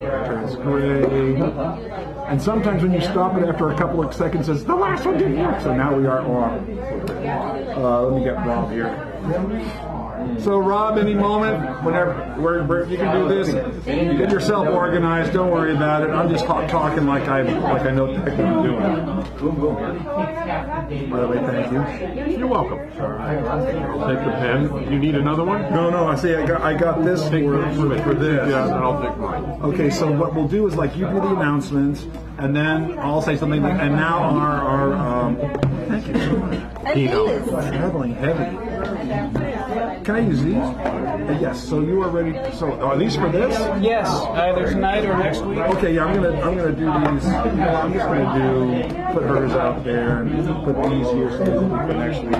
Turns gray. And sometimes when you stop it after a couple of seconds, it's the last one didn't work. So now we are off. Let me get Rob here. So Rob, any moment, whenever you can do this, get yourself organized. Don't worry about it. I'm just talking like I know what the heck I'm doing. By the way, thank you. You're welcome. I'll take the pen. You need another one? No. I see. I got this for this. Yeah, and I'll take mine. Okay, so what we'll do is like you do the announcements, and then I'll say something. And now our thank you so much. Traveling heavy. Can I use these? Yes. So you are ready. So are these for this? Yes, either tonight or next week. Okay. Yeah, I'm gonna do these. I'm just gonna put hers out there and put these here so that we can actually.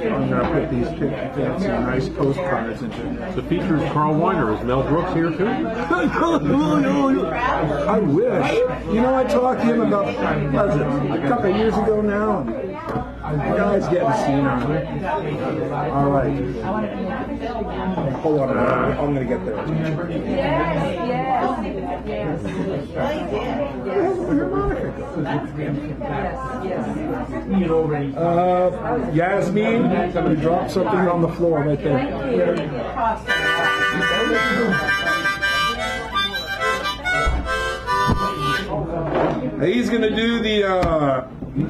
I'm gonna put these fancy, nice postcards into. The feature is Carl Weiner. Is Mel Brooks here too? I wish. You know, I talked to him about a couple of years ago now. The guy's getting senile. All right. Hold on a minute. I'm going to get there. Yasmin, you dropped something on the floor right there. He's going to do the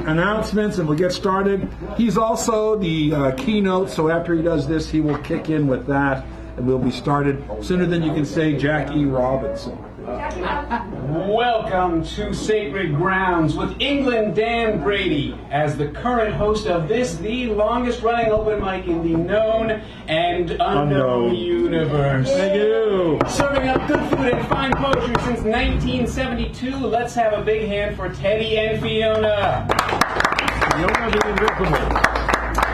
announcements and we'll get started. He's also the keynote, so after he does this, he will kick in with that and we'll be started sooner than you can say Jack E. Robinson. Welcome to Sacred Grounds with England Dan Brady as the current host of this, the longest running open mic in the known and unknown universe. Thank you. Serving up good food and fine poetry since 1972, let's have a big hand for Teddy and Fiona. Fiona the Invisible.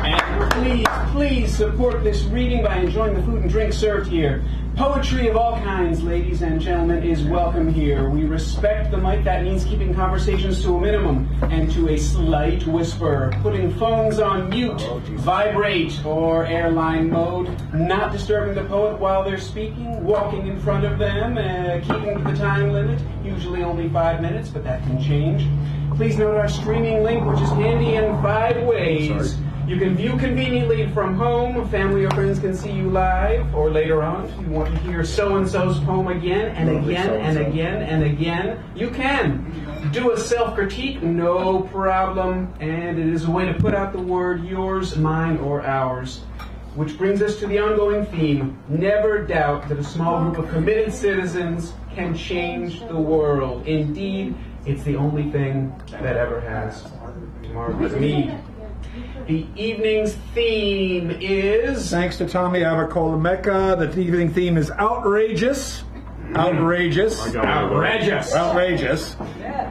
And please support this reading by enjoying the food and drink served here. Poetry of all kinds, ladies and gentlemen, is welcome here. We respect the mic. That means keeping conversations to a minimum and to a slight whisper, putting phones on mute, vibrate, or airline mode, not disturbing the poet while they're speaking, walking in front of them, keeping to the time limit, usually only 5 minutes, but that can change. Please note our streaming link, which is handy in 5 ways. You can view conveniently from home. Family or friends can see you live, or later on, if you want to hear so-and-so's poem again and again and again and again, you can. Do a self-critique, no problem, and it is a way to put out the word yours, mine, or ours. Which brings us to the ongoing theme. Never doubt that a small group of committed citizens can change the world. Indeed, it's the only thing that ever has. Margaret Mead. The evening's theme is... Thanks to Tommy Avacola Mecca, the evening theme is outrageous. Outrageous. Outrageous.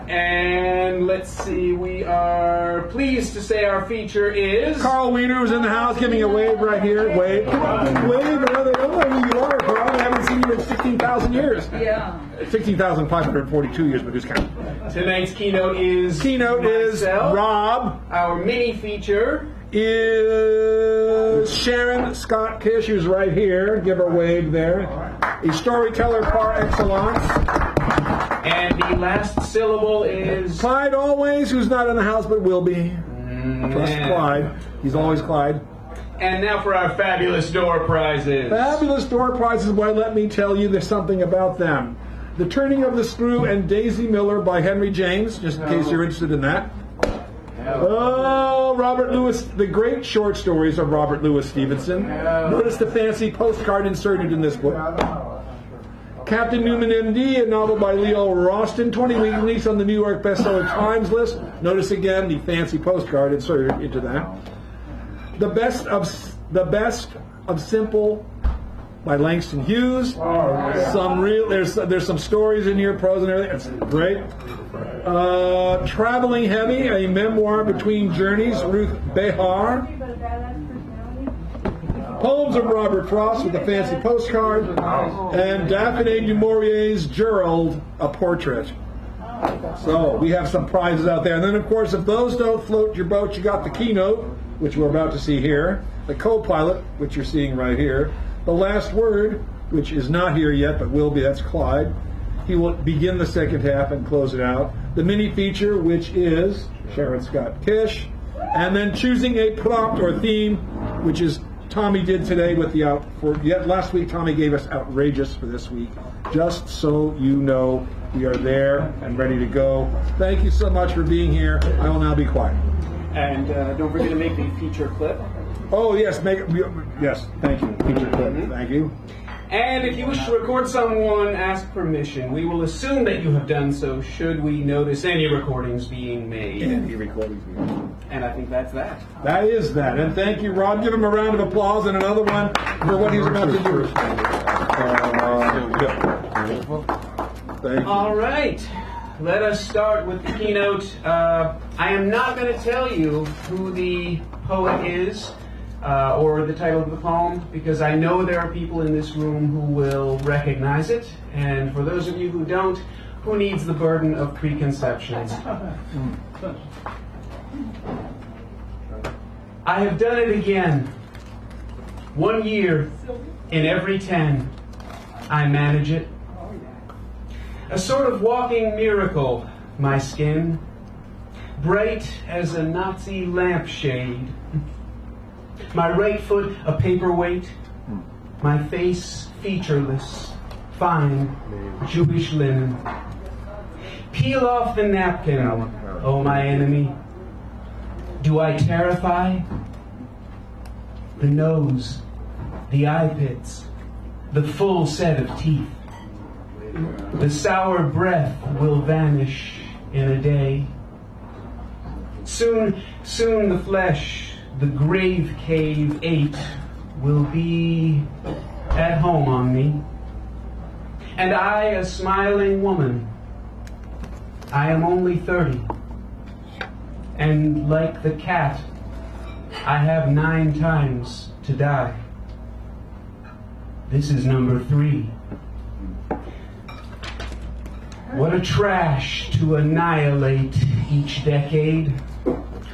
And let's see, we are pleased to say our feature is... Carl Weiner was in the house giving a wave right here. Wave. Wave. Another who you are, Carl. I haven't seen you in 16,000 years. Yeah. 16,542 years, but who's counting? Tonight's keynote is myself. Rob. Our mini feature is Sharon Scott Kish, who's right here. Give her a wave there. A storyteller par excellence. And the last syllable is... Clyde Always, who's not in the house but will be. Trust Clyde. He's always Clyde. And now for our fabulous door prizes. Fabulous door prizes, boy, let me tell you, there's something about them. The Turning of the Screw and Daisy Miller by Henry James, just in case you're interested in that. Oh, Robert Louis, the great short stories of Robert Louis Stevenson. Notice the fancy postcard inserted in this book. Captain Newman, M.D., a novel by Leo Roston, 20-week release on the New York Bestseller Times list. Notice again the fancy postcard inserted into that. The Best of Simple by Langston Hughes. There's some stories in here, prose and everything. It's great. Traveling Heavy, a memoir between journeys, Ruth Behar. Poems of Robert Frost with a fancy postcard, and Daphne du Maurier's Gerald, a portrait. So we have some prizes out there. And then, of course, if those don't float your boat, you got the keynote, which we're about to see here, the co-pilot, which you're seeing right here, the last word, which is not here yet, but will be. That's Clyde. He will begin the second half and close it out. The mini feature, which is Sharon Scott Kish, and then choosing a prompt or theme, which is Tommy did today with the last week. Tommy gave us outrageous for this week. Just so you know, we are there and ready to go. Thank you so much for being here. I will now be quiet. And don't forget to make the feature clip. Oh yes, yes. Thank you. Feature clip. Thank you. And if you wish to record someone, ask permission. We will assume that you have done so should we notice any recordings being made. Any recordings being made. And I think that's that. That is that. And thank you, Rob. Give him a round of applause and another one for what he's about to do. Thank you. All right. Let us start with the keynote. I am not going to tell you who the poet is or the title of the poem, because I know there are people in this room who will recognize it. And for those of you who don't, who needs the burden of preconceptions? I have done it again. 1 year in every 10, I manage it. A sort of walking miracle, my skin, bright as a Nazi lampshade. My right foot a paperweight, my face featureless, fine Jewish linen. Peel off the napkin, oh my enemy. Do I terrify? The nose, the eye pits, the full set of teeth. The sour breath will vanish in a day. Soon the flesh, the grave cave ate, will be at home on me. And I, a smiling woman, I am only 30. And like the cat, I have 9 times to die. This is number 3. What a trash to annihilate each decade.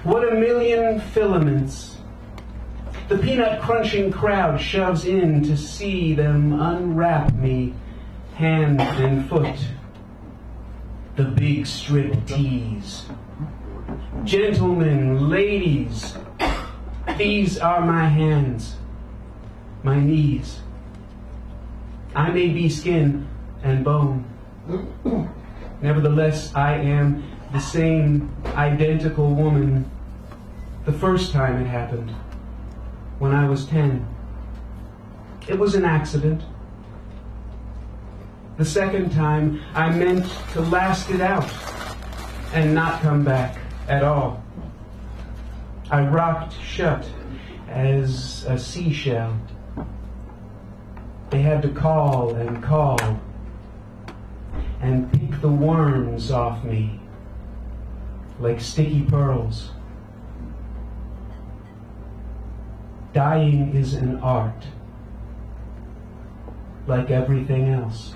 What a million filaments. The peanut crunching crowd shoves in to see them unwrap me hand and foot. The big strip tease. Gentlemen, ladies, these are my hands, my knees. I may be skin and bone. Nevertheless, I am the same identical woman the first time it happened, when I was 10. It was an accident. The second time, I meant to last it out and not come back at all. I rocked shut as a seashell. They had to call and pick the worms off me like sticky pearls. Dying is an art, like everything else.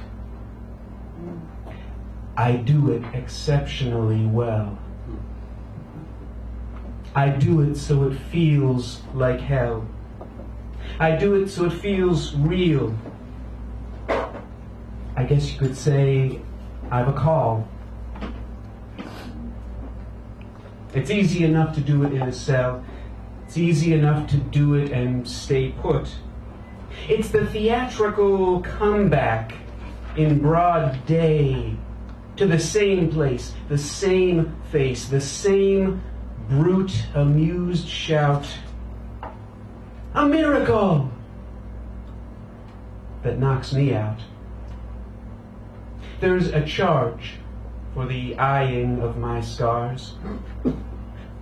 I do it exceptionally well. I do it so it feels like hell. I do it so it feels real. I guess you could say I've a call. It's easy enough to do it in a cell. It's easy enough to do it and stay put. It's the theatrical comeback in broad day to the same place, the same face, the same brute, amused shout. A miracle! That knocks me out. There's a charge for the eyeing of my scars.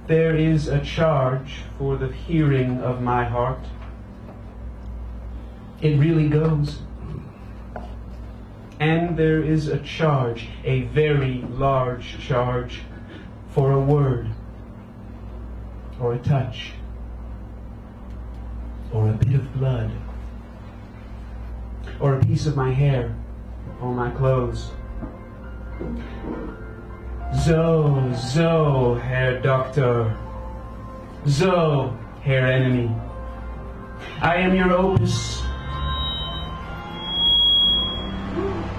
There is a charge for the hearing of my heart. It really goes. And there is a charge, a very large charge, for a word, or a touch, or a bit of blood, or a piece of my hair, or my clothes. So, Herr Doctor. So, Herr Enemy. I am your opus.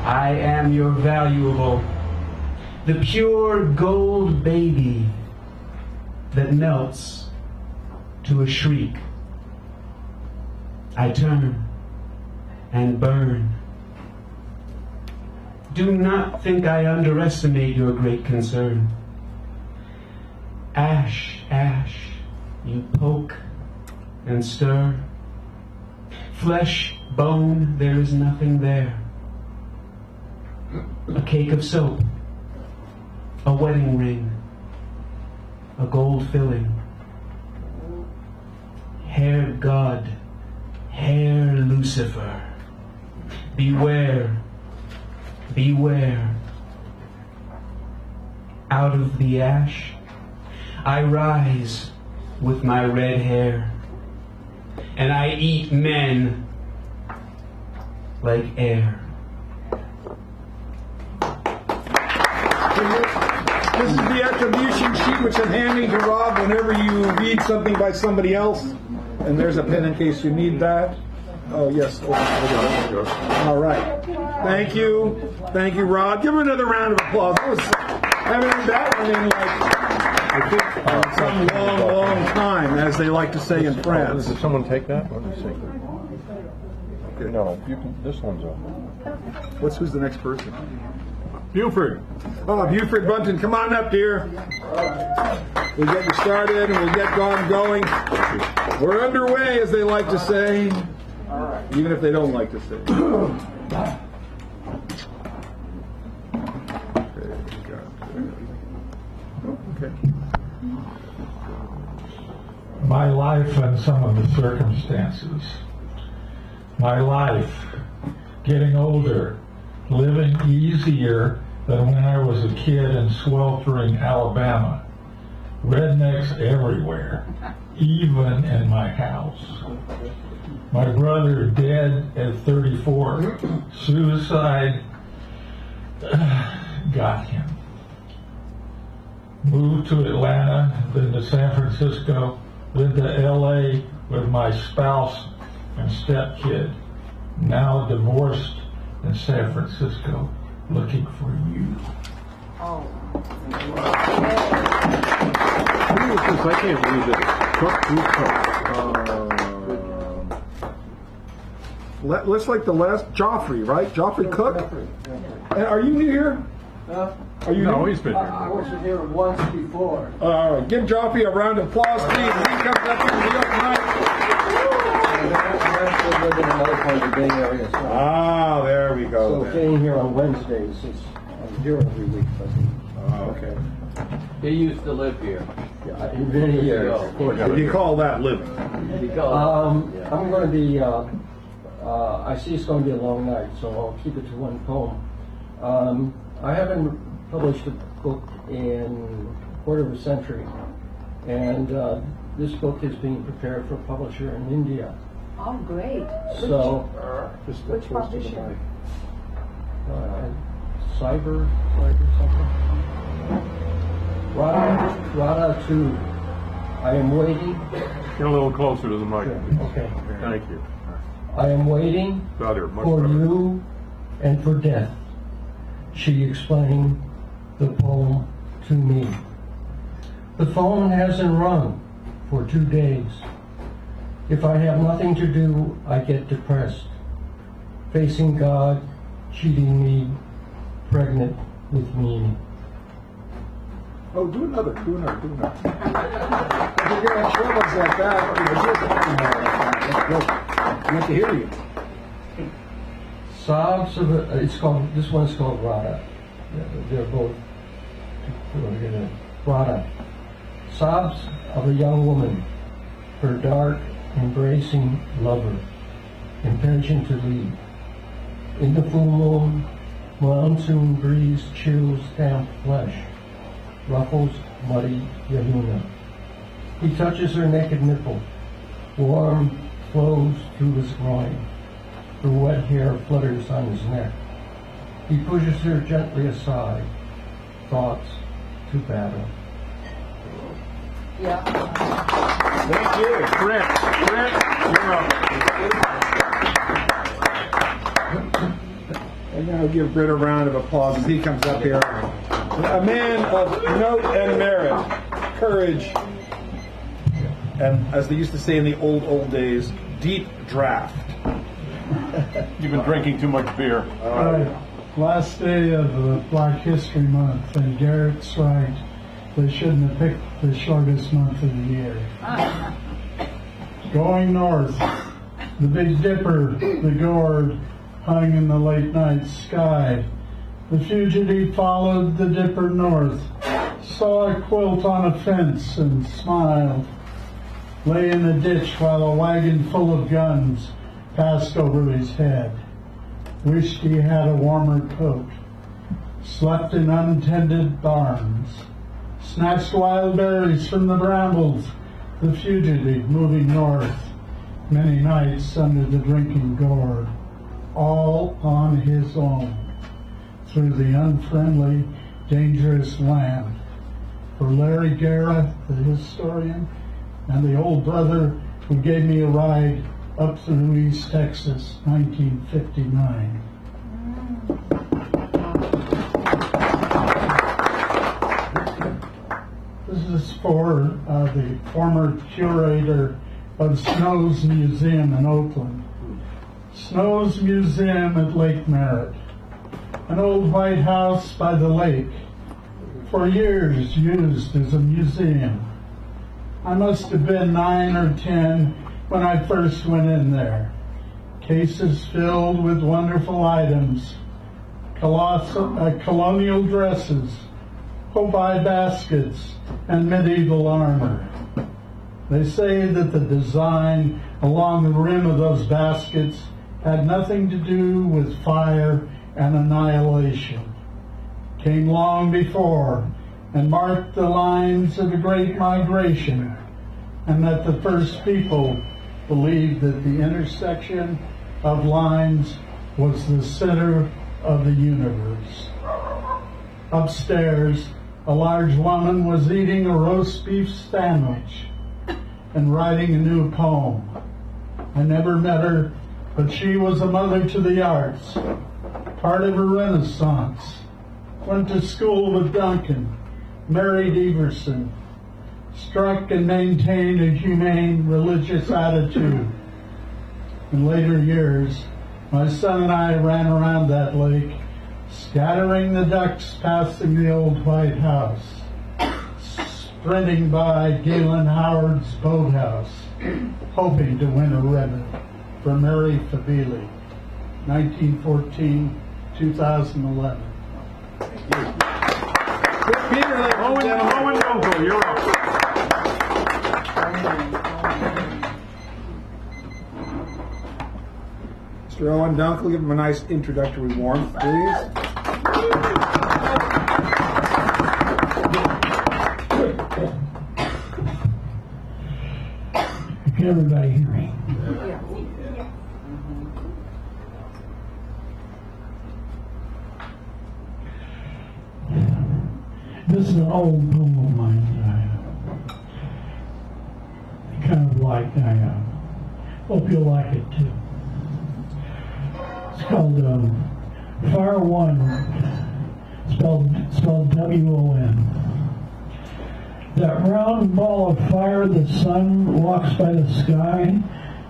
I am your valuable, the pure gold baby that melts to a shriek. I turn and burn. Do not think I underestimate your great concern. Ash, ash, you poke and stir. Flesh, bone, there is nothing there. A cake of soap, a wedding ring, a gold filling. Hair God, hair Lucifer, beware, beware. Out of the ash, I rise with my red hair, and I eat men like air. This is the attribution sheet which I'm handing to Rob whenever you read something by somebody else. And there's a pen in case you need that. Oh, yes. All right. Thank you. Thank you, Rob. Give him another round of applause. I haven't heard that one in I think some long, long time, as they like to say in France. Did someone take that? Let me see. Okay. No, you can, this one's up. Who's the next person? Buford. Oh, Buford Bunton, come on up, dear. We'll get you started and we'll get going. We're underway, as they like to say, even if they don't like to say. Okay. My life and some of the circumstances. My life, getting older, living easier than when I was a kid in sweltering Alabama. Rednecks everywhere, even in my house. My brother dead at 34. Suicide got him. Moved to Atlanta, then to San Francisco, then to LA with my spouse and stepkid. Now divorced in San Francisco, looking for you. What is this? I can't read this. Cook. Looks like the last Joffrey, right? Joffrey Cook? And are you new here? Are you No, new? he's been here. I wasn't here once before. All right, give Joffrey a round of applause, please. He comes up to New York tonight. I actually live in another part of the Bay Area, so, Ah, there we go. so getting here on Wednesdays is, I'm here every week, but Okay. He used to live here. in many years. What do you call that living? I'm going to be, I see it's going to be a long night, so I'll keep it to one poem. I haven't published a book in a quarter of a century, and this book is being prepared for a publisher in India. Oh, great. So, Which publisher? Cyber something. Rada 2. I am waiting. Get a little closer to the mic. Okay. Thank you. I am waiting Better, much for better. you and for death. She explained the poem to me. The phone hasn't rung for 2 days. If I have nothing to do, I get depressed. Facing God, cheating me, pregnant with me. Oh, do another. If you're going to have troubles like that, I'd like to hear you. Sobs of this one's called Rada. They're both Rada. Sobs of a young woman, her dark, embracing lover, impatient to leave. In the full moon, monsoon breeze chills damp flesh, ruffles muddy Yamuna. He touches her naked nipple, warm flows through his groin. Her wet hair flutters on his neck. He pushes her gently aside, thoughts to battle. Yeah. Thank you. Brent, you're up. And now give Britt a round of applause as he comes up here. A man of note and merit, courage, and as they used to say in the old days, deep draft. You've been drinking too much beer. All right. Last day of Black History Month, and Garrett's right. They shouldn't have picked the shortest month of the year. Going north, the Big Dipper, the gourd, hung in the late night sky. The fugitive followed the Dipper north, saw a quilt on a fence and smiled. Lay in a ditch while a wagon full of guns passed over his head. Wished he had a warmer coat. Slept in untended barns. Snatched wild berries from the brambles. The fugitive moving north. Many nights under the drinking gourd. All on his own. Through the unfriendly, dangerous land. For Larry Garrett, the historian, and the old brother who gave me a ride up through East Texas, 1959. This is for the former curator of Snow's Museum in Oakland. Snow's Museum at Lake Merritt, an old white house by the lake, for years used as a museum. I must have been 9 or 10 when I first went in there. Cases filled with wonderful items, colonial dresses, Hopi baskets, and medieval armor. They say that the design along the rim of those baskets had nothing to do with fire and annihilation. Came long before and marked the lines of a great migration, and that the first people believed that the intersection of lines was the center of the universe. Upstairs, a large woman was eating a roast beef sandwich and writing a new poem. I never met her, but she was a mother to the arts, part of a renaissance. Went to school with Duncan, married Everson, struck and maintained a humane religious attitude. In later years, my son and I ran around that lake, scattering the ducks passing the old White House, sprinting by Galen Howard's boathouse, hoping to win a ribbon for Mary Fabili, 1914-2011. Peter, Owen Noble, you're up. Mr. Owen Dunkel, give him a nice introductory warmth, please. Can everybody hear me? This is an old poem of mine that I kind of like. I hope you'll like it too. It's called Fire One, spelled W-O-N. That round ball of fire the sun walks by the sky,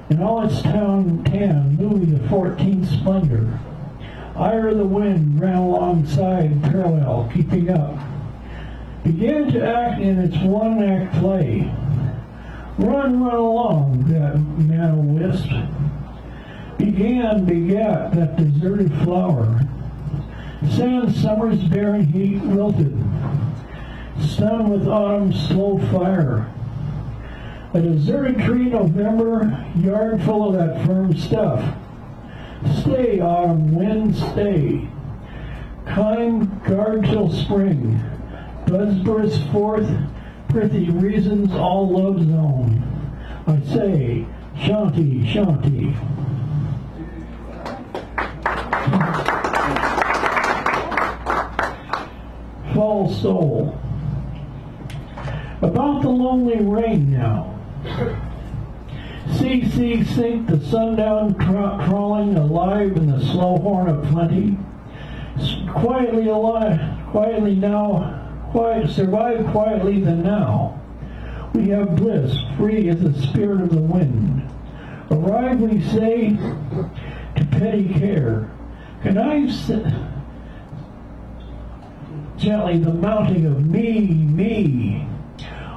in all its town tan, movie the 14th splendor. Ire the wind ran alongside, parallel, keeping up. Began to act in its one-act play. Run along, that man o' wisp. Begat that deserted flower. Sand summer's barren heat wilted. Stunned with autumn's slow fire. A deserted tree November, yard full of that firm stuff. Stay, autumn wind, stay. Kind guard till spring. Buds burst forth, prithee reasons all love's own. I say, shanty, shanty. Fall soul. About the lonely rain now. See, sink the sundown crawling alive in the slow horn of plenty. quietly alive, quietly now, survive quietly than now. We have bliss, free as the spirit of the wind. Arrive, we say, to petty care. Connive gently the mounting of me.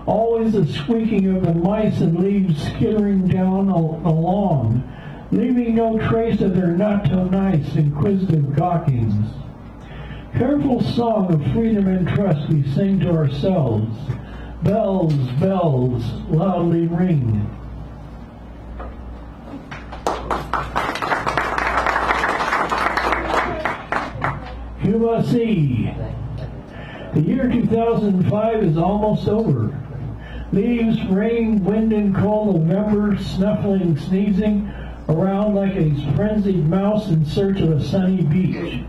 Always the squeaking of the mice and leaves skittering down along, leaving no trace of their not-so-nice inquisitive gawkings. Careful song of freedom and trust we sing to ourselves. Bells, bells, loudly ring. Cuba C. The year 2005 is almost over. Leaves, rain, wind, and cold November, snuffling, sneezing around like a frenzied mouse in search of a sunny beach.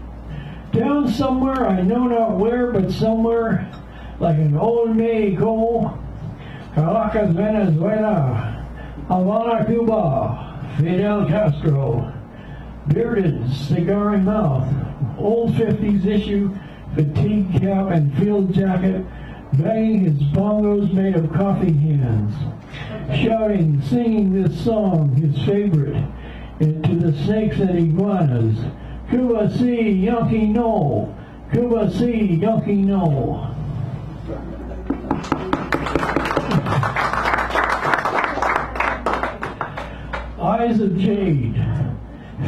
Down somewhere, I know not where, but somewhere, like an old Mexico, Caracas, Venezuela, Havana, Cuba, Fidel Castro, bearded, cigar in mouth, old 50s issue, fatigue cap and field jacket, banging his bongos made of coffee hands, shouting, singing this song, his favorite, to the snakes and iguanas. Cuba C, Yankee no. Cuba C, Yankee no. Eyes of jade.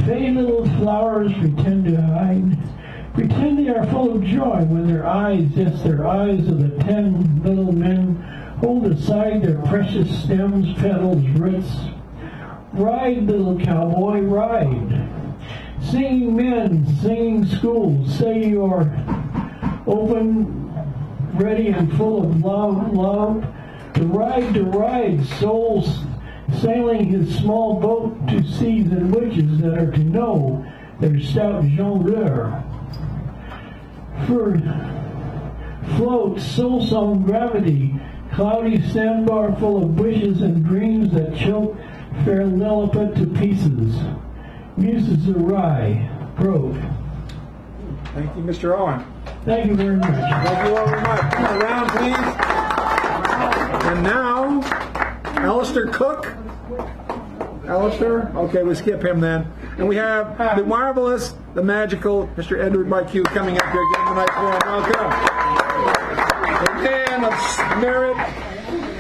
Fey little flowers pretend to hide. Pretend they are full of joy when their eyes, yes, their eyes of the 10 little men, hold aside their precious stems, petals, roots. Ride, little cowboy, ride. Singing men, singing schools, say you are open, ready, and full of love. To ride, souls sailing his small boat to seas and witches that are to know their stout jongleur. For float, soul song gravity, cloudy sandbar full of bushes and dreams that choke fair Lilliput to pieces. Muses awry, broke. Thank you, Mr. Owen. Thank you very much. Thank you all very much. Come around, please. And now, Alistair Cook. Alistair? Okay, we skip him then. And we have the marvelous, the magical Mr. Edward McHugh coming up here again tonight for him. Welcome. A man of merit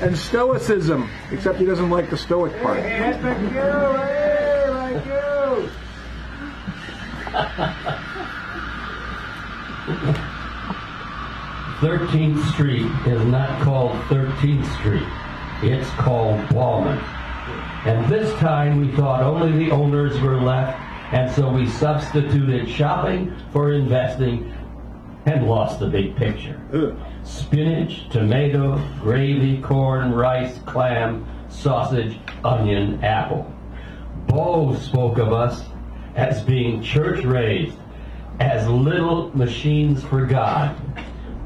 and stoicism, except he doesn't like the stoic part. 13th Street is not called 13th Street. It's called Ballman. And this time we thought only the owners were left, and so we substituted shopping for investing and lost the big picture. Spinach, tomato, gravy, corn, rice, clam, sausage, onion, apple. Bo spoke of us as being church-raised, as little machines for God.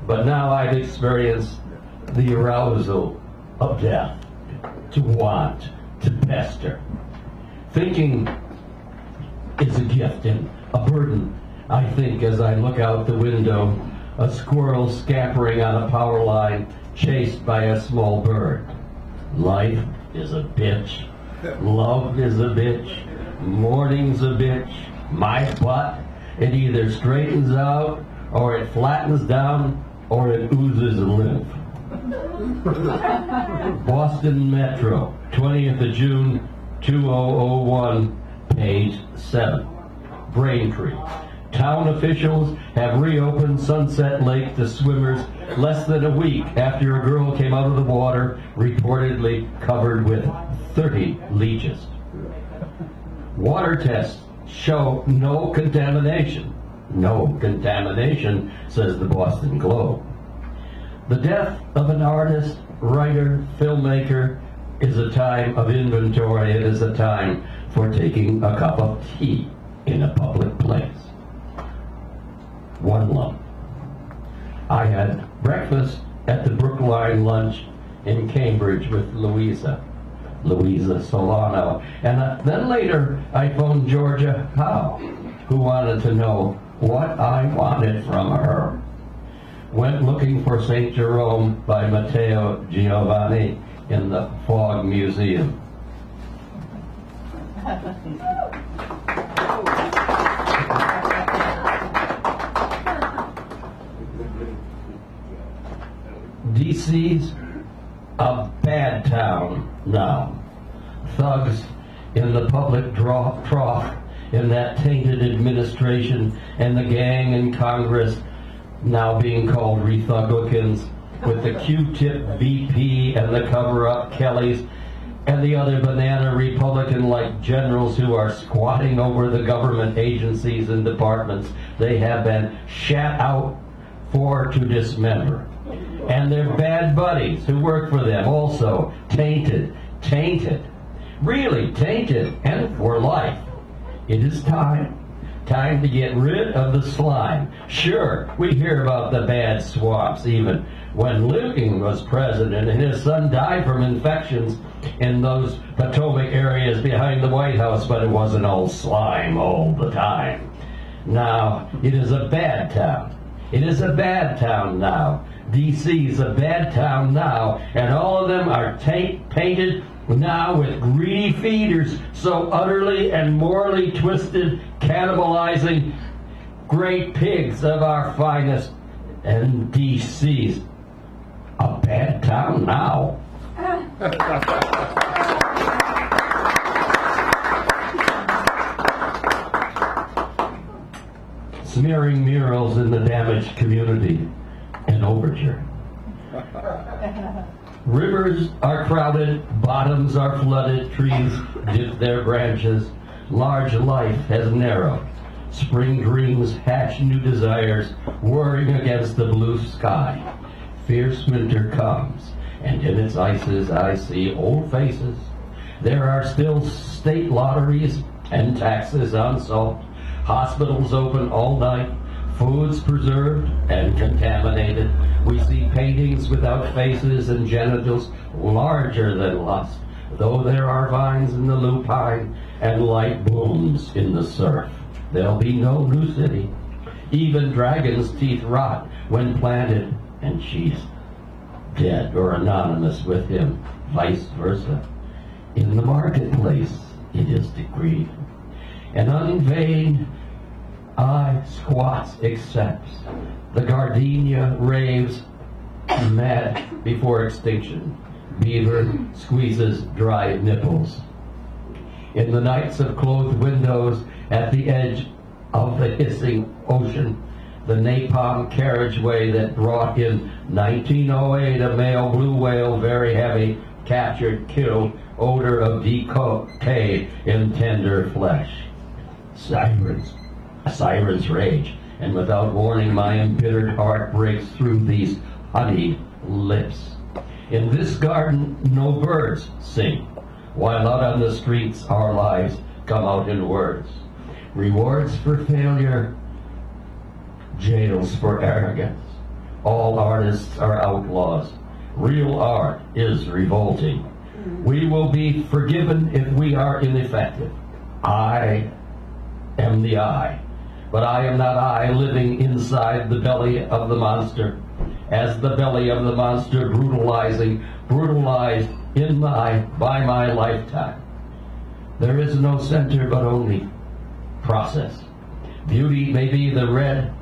But now I've experienced the arousal of death, to want, to pester. Thinking is a gift and a burden. I think as I look out the window, a squirrel scampering on a power line, chased by a small bird. Life is a bitch. Love is a bitch. Mourning's a bitch. My butt, it either straightens out, or it flattens down, or it oozes lymph. Boston Metro, 20th of June, 2001, page 7. Braintree. Town officials have reopened Sunset Lake to swimmers less than a week after a girl came out of the water reportedly covered with 30 leeches. Water tests show no contamination. No contamination, says the Boston Globe. The death of an artist, writer, filmmaker is a time of inventory. It is a time for taking a cup of tea in a public place. One lump. I had breakfast at the Brookline lunch in Cambridge with Louisa Solano, and then later I phoned Georgia Howe, who wanted to know what I wanted from her. Went looking for St. Jerome by Matteo Giovanni in the Fog Museum. DC's a bad town now. Thugs in the public trough in that tainted administration, and the gang in Congress now being called Rethuglicans, with the Q-tip VP and the cover-up Kellys and the other banana Republican-like generals who are squatting over the government agencies and departments they have been shat out for to dismember. And their bad buddies who work for them also tainted, really tainted, and for life. It is time to get rid of the slime. Sure, we hear about the bad swamps even when Lincoln was president and his son died from infections in those Potomac areas behind the White House, but it wasn't all slime all the time. Now, it is a bad town. It is a bad town now. D.C. is a bad town now, and all of them are painted now with greedy feeders so utterly and morally twisted, cannibalizing great pigs of our finest. And D.C.'s a bad town now. Smearing murals in the damaged community. An overture. Rivers are crowded, bottoms are flooded, trees dip their branches. Large life has narrowed. Spring dreams hatch new desires, whirring against the blue sky. Fierce winter comes, and in its ices I see old faces. There are still state lotteries and taxes on salt. Hospitals open all night. Foods preserved and contaminated. We see paintings without faces and genitals larger than lust, though there are vines in the lupine and light blooms in the surf. There'll be no new city. Even dragon's teeth rot when planted, and she's dead or anonymous with him, vice versa. In the marketplace, it is decreed. An unveined eye squats, accepts. The gardenia raves, mad before extinction. Beaver squeezes dry nipples. In the nights of closed windows at the edge of the hissing ocean, the napalm carriageway that brought in 1908 a male blue whale, very heavy, captured, killed, odor of decay in tender flesh. Sirens rage, and without warning my embittered heart breaks through these honeyed lips. In this garden no birds sing, while out on the streets our lives come out in words. Rewards for failure, jails for arrogance. All artists are outlaws. Real art is revolting. We will be forgiven if we are ineffective. I am the I. But I am not I living inside the belly of the monster, as the belly of the monster brutalized by my lifetime. There is no center but only process. Beauty may be the red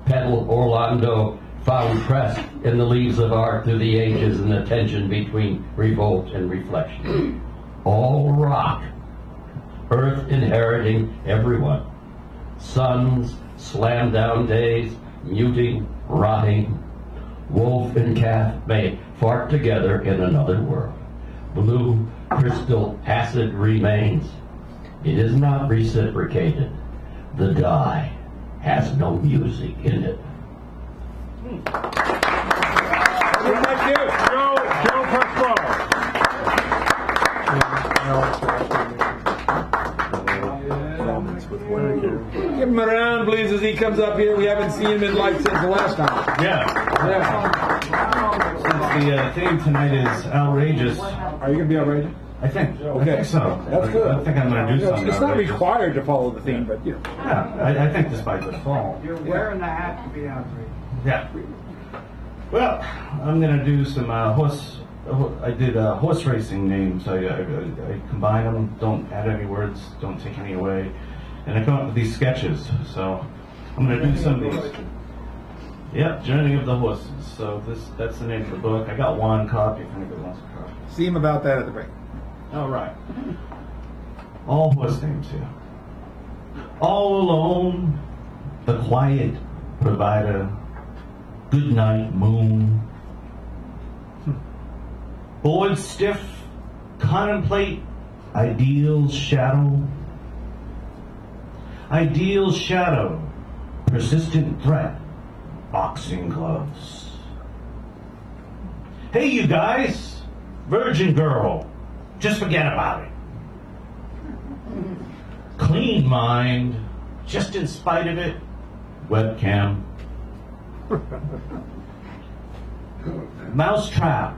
petal Orlando found pressed in the leaves of art through the ages, and the tension between revolt and reflection. All rock, earth inheriting everyone. Suns, slam down days, muting, rotting. Wolf and calf may fart together in another world. Blue crystal acid remains. It is not reciprocated. The dye has no music in it. Thank you, Joe Pasquale. Give him a round, please, as he comes up here. We haven't seen him in life since the last time. Yeah. Since the theme tonight is outrageous. Are you going to be outrageous? I think. I Okay. think so. That's good. I think I'm going to do something. It's not outrageous. required to follow the theme, but you know. Yeah, I think this might be fall. You're wearing the hat to be outrageous. Yeah. Well, I'm going to do some horse. I did horse racing names. I combine them. Don't add any words. Don't take any away. And I come up with these sketches. So I'm going to do some of these. Yep, Journey of the Horses. So that's the name of the book. I got one copy if anybody wants a copy. See him about that at the break. All right. All horse names here. All alone, the quiet provider. Good night, moon. Bored stiff, contemplate ideal shadow. Ideal shadow, persistent threat, boxing gloves. Hey, you guys, virgin girl, just forget about it. Clean mind, just in spite of it, webcam. Mousetrap,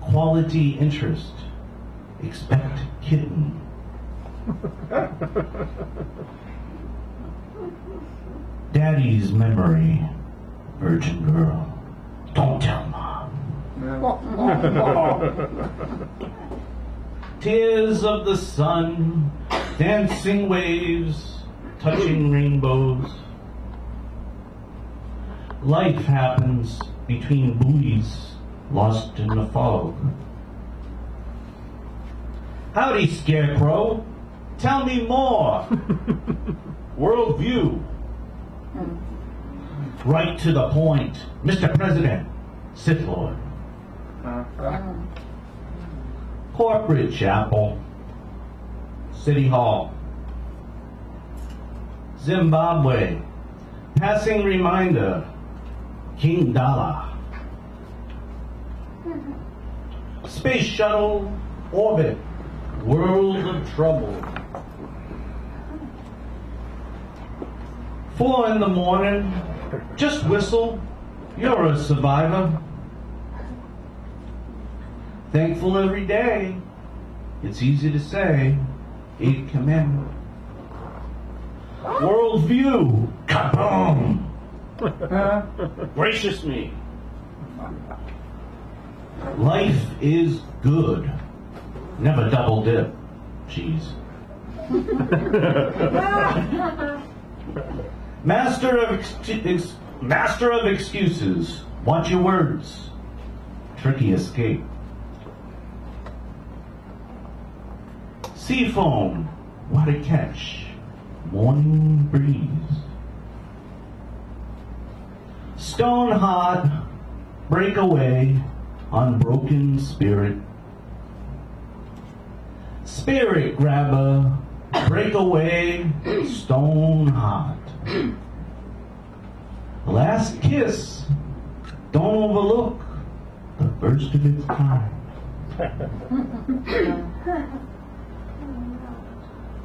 quality interest, expect kitten. Daddy's memory, virgin girl, don't tell mom. Tears of the sun, dancing waves, touching rainbows. Life happens between buoys, lost in the fog. Howdy, Scarecrow. Tell me more. Worldview. Right to the point. Mr. President, Sith Lord. Corporate Chapel. City Hall. Zimbabwe. Passing reminder. King Dollar. Space Shuttle. Orbit. World of trouble. 4 in the morning. Just whistle. You're a survivor. Thankful every day. It's easy to say. 8 commandment. Worldview. Kaboom. Gracious me. Life is good. Never double dip. Cheese. Master of excuses. Watch your words. Tricky escape. Sea foam. What a catch. Morning breeze. Stone hot. Breakaway. Unbroken spirit. Spirit grabber, breakaway, stone hot. Last kiss, don't overlook the first of its kind.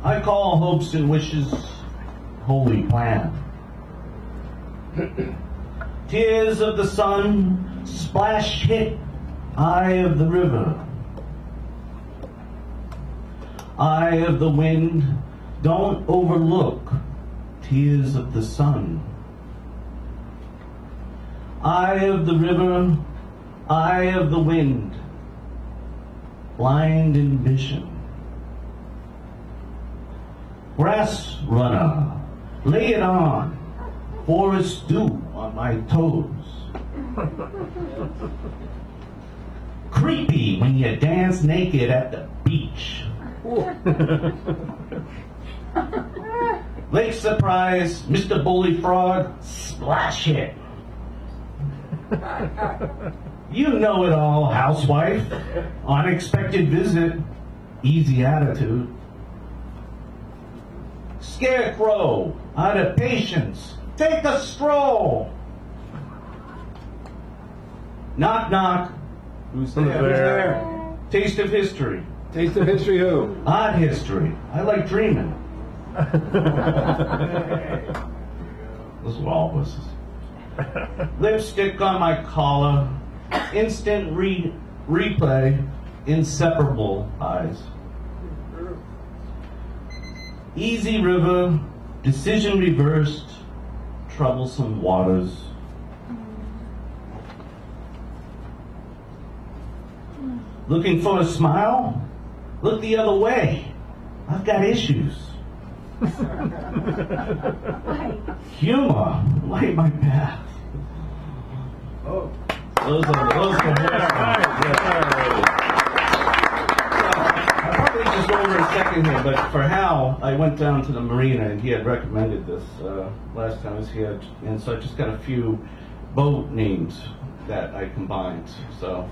I call hopes and wishes holy plan. Tears of the sun, splash hit, eye of the river. Eye of the wind, don't overlook tears of the sun. Eye of the river, eye of the wind, blind ambition. Grass runner, lay it on, forest dew on my toes. Creepy when you dance naked at the beach. Lake surprise, Mr. Bully Frog, splash hit. You know it all, housewife. Unexpected visit, easy attitude. Scarecrow, out of patience, take a stroll. Knock, knock. Who's there? Who's there? Taste of history. Taste of history who? Odd history. I like dreaming. Those walruses. Lipstick on my collar. Instant replay. inseparable eyes. Easy river, decision reversed, troublesome waters. Looking for a smile? Look the other way. I've got issues. Humor, light my path. Oh. Those are I'll probably just go over a second here, but for Hal, I went down to the marina and he had recommended this last time I was here, and so I just got a few boat names that I combined. So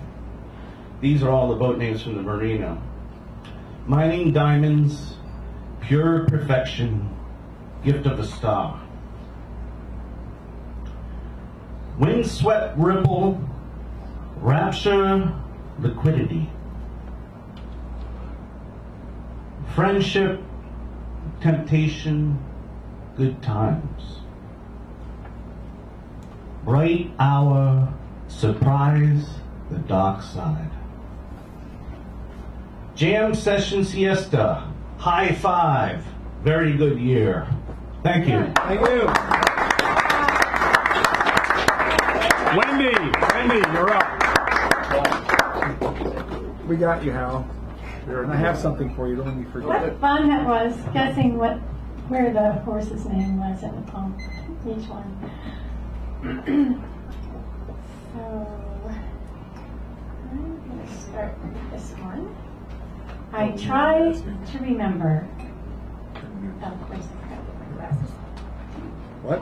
these are all the boat names from the marina. Mining diamonds, pure perfection, gift of a star. Windswept ripple, rapture, liquidity. Friendship, temptation, good times. Bright hour, surprise, the dark side. Jam session siesta, high five, very good year. Thank you. Thank you. Wendy, you're up. We got you, Hal. And I have something for you. Don't let me forget. What fun that was guessing where the horse's name was at the pump, each one. So I'm going to start with this one. I try to remember. Oh, where's the crap with my glasses? What?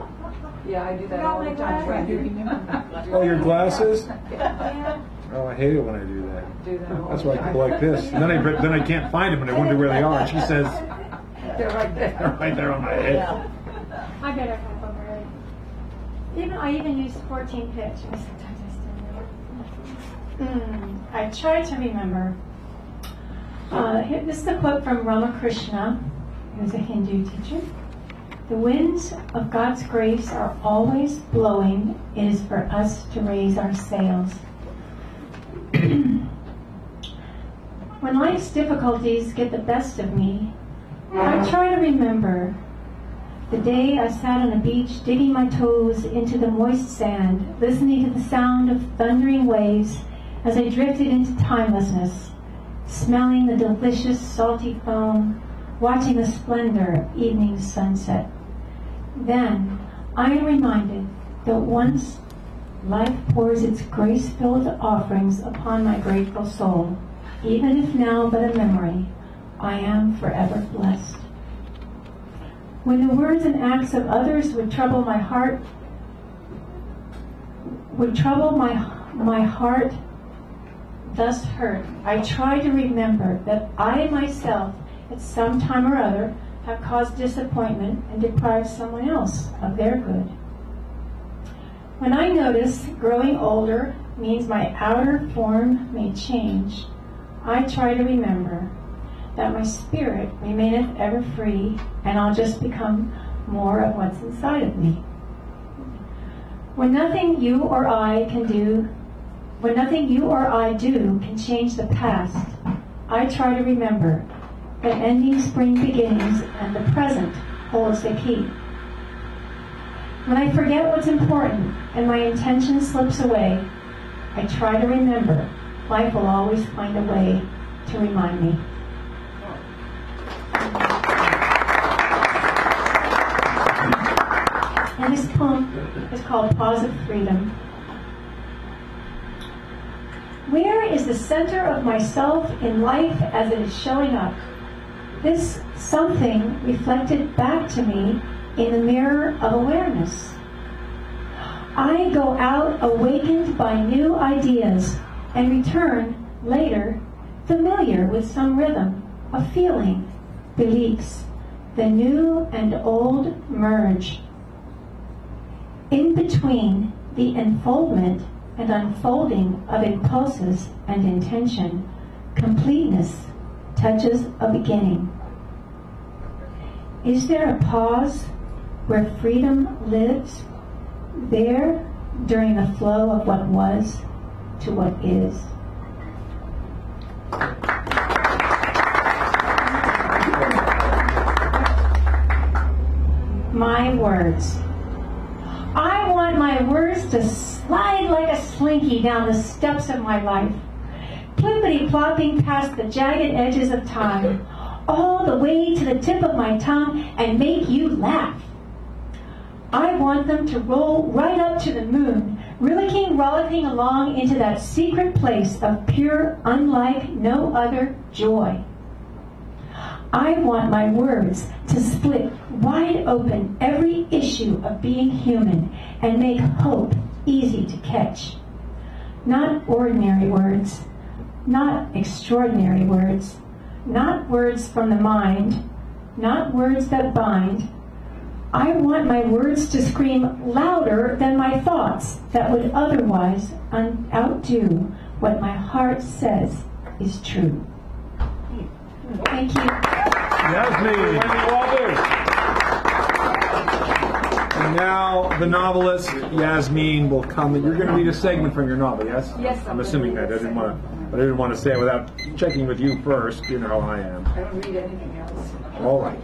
Yeah, I do that all the time. Trying to remember. Oh, your glasses? Yeah. Oh, I hate it when I do that. Do that all That's the why I time. go like this. And then I can't find them and I wonder where they are. And she says, They're right there. they're right there on my head. Yeah. I better have them right. I even use 14 pitch. And sometimes I still do. I try to remember. This is a quote from Ramakrishna, who's a Hindu teacher. The winds of God's grace are always blowing. It is for us to raise our sails. When life's difficulties get the best of me, I try to remember the day I sat on a beach digging my toes into the moist sand, listening to the sound of thundering waves as I drifted into timelessness, smelling the delicious salty foam, watching the splendor of evening sunset. Then I am reminded that once life pours its grace-filled offerings upon my grateful soul, even if now but a memory, I am forever blessed. When the words and acts of others would trouble my heart, thus hurt, I try to remember that I myself, at some time or other, have caused disappointment and deprived someone else of their good. When I notice growing older means my outer form may change, I try to remember that my spirit remaineth ever free, and I'll just become more of what's inside of me. When nothing you or I do can change the past, I try to remember that ending spring beginnings and the present holds the key. When I forget what's important and my intention slips away, I try to remember life will always find a way to remind me. And this poem is called Pause of Freedom. Where is the center of myself in life as it is showing up? This something reflected back to me in the mirror of awareness. I go out awakened by new ideas and return later familiar with some rhythm, a feeling, beliefs. The new and old merge. In between the enfoldment and unfolding of impulses and intention, completeness touches a beginning. Is there a pause where freedom lives? There, during the flow of what was to what is? my words. I want my words to slide like a slinky down the steps of my life, plippity-plopping past the jagged edges of time, all the way to the tip of my tongue and make you laugh. I want them to roll right up to the moon, rollicking along into that secret place of pure, unlike no other joy. I want my words to split wide open every issue of being human and make hope easy to catch. Not ordinary words, not extraordinary words, not words from the mind, not words that bind. I want my words to scream louder than my thoughts that would otherwise outdo what my heart says is true. Thank you. Yasmin. And now the novelist Yasmin will come, and you're going to read a segment from your novel, yes? Yes, I'm assuming that. I didn't want to say it without checking with you first. You know how I am. I don't read anything else. All right.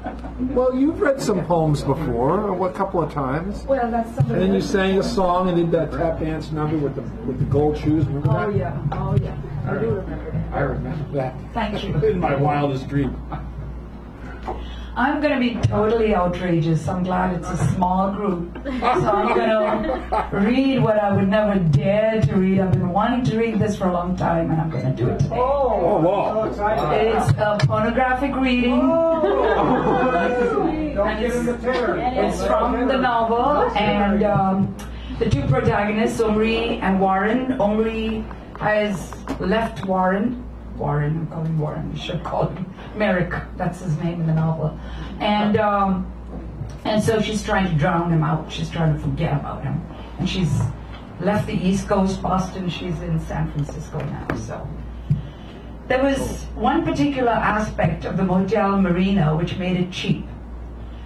Well, you've read some poems before, a couple of times. Well, that's something. And then you sang a song and did that tap dance number with the gold shoes. Remember that? Oh yeah. I do remember that. I remember that. Thank you. In my wildest dream. I'm going to be totally outrageous. I'm glad it's a small group. So I'm going to read what I would never dare to read. I've been wanting to read this for a long time, and I'm going to do it today. Oh, wow. It's a pornographic reading. And it's from the novel, and the two protagonists, Omri and Warren. Omri has left Warren, I'm calling Warren, we should call him Merrick, that's his name in the novel. And so she's trying to drown him out, she's trying to forget about him. And she's left the East Coast, Boston, she's in San Francisco now, so. There was one particular aspect of the Motel Marina which made it cheap.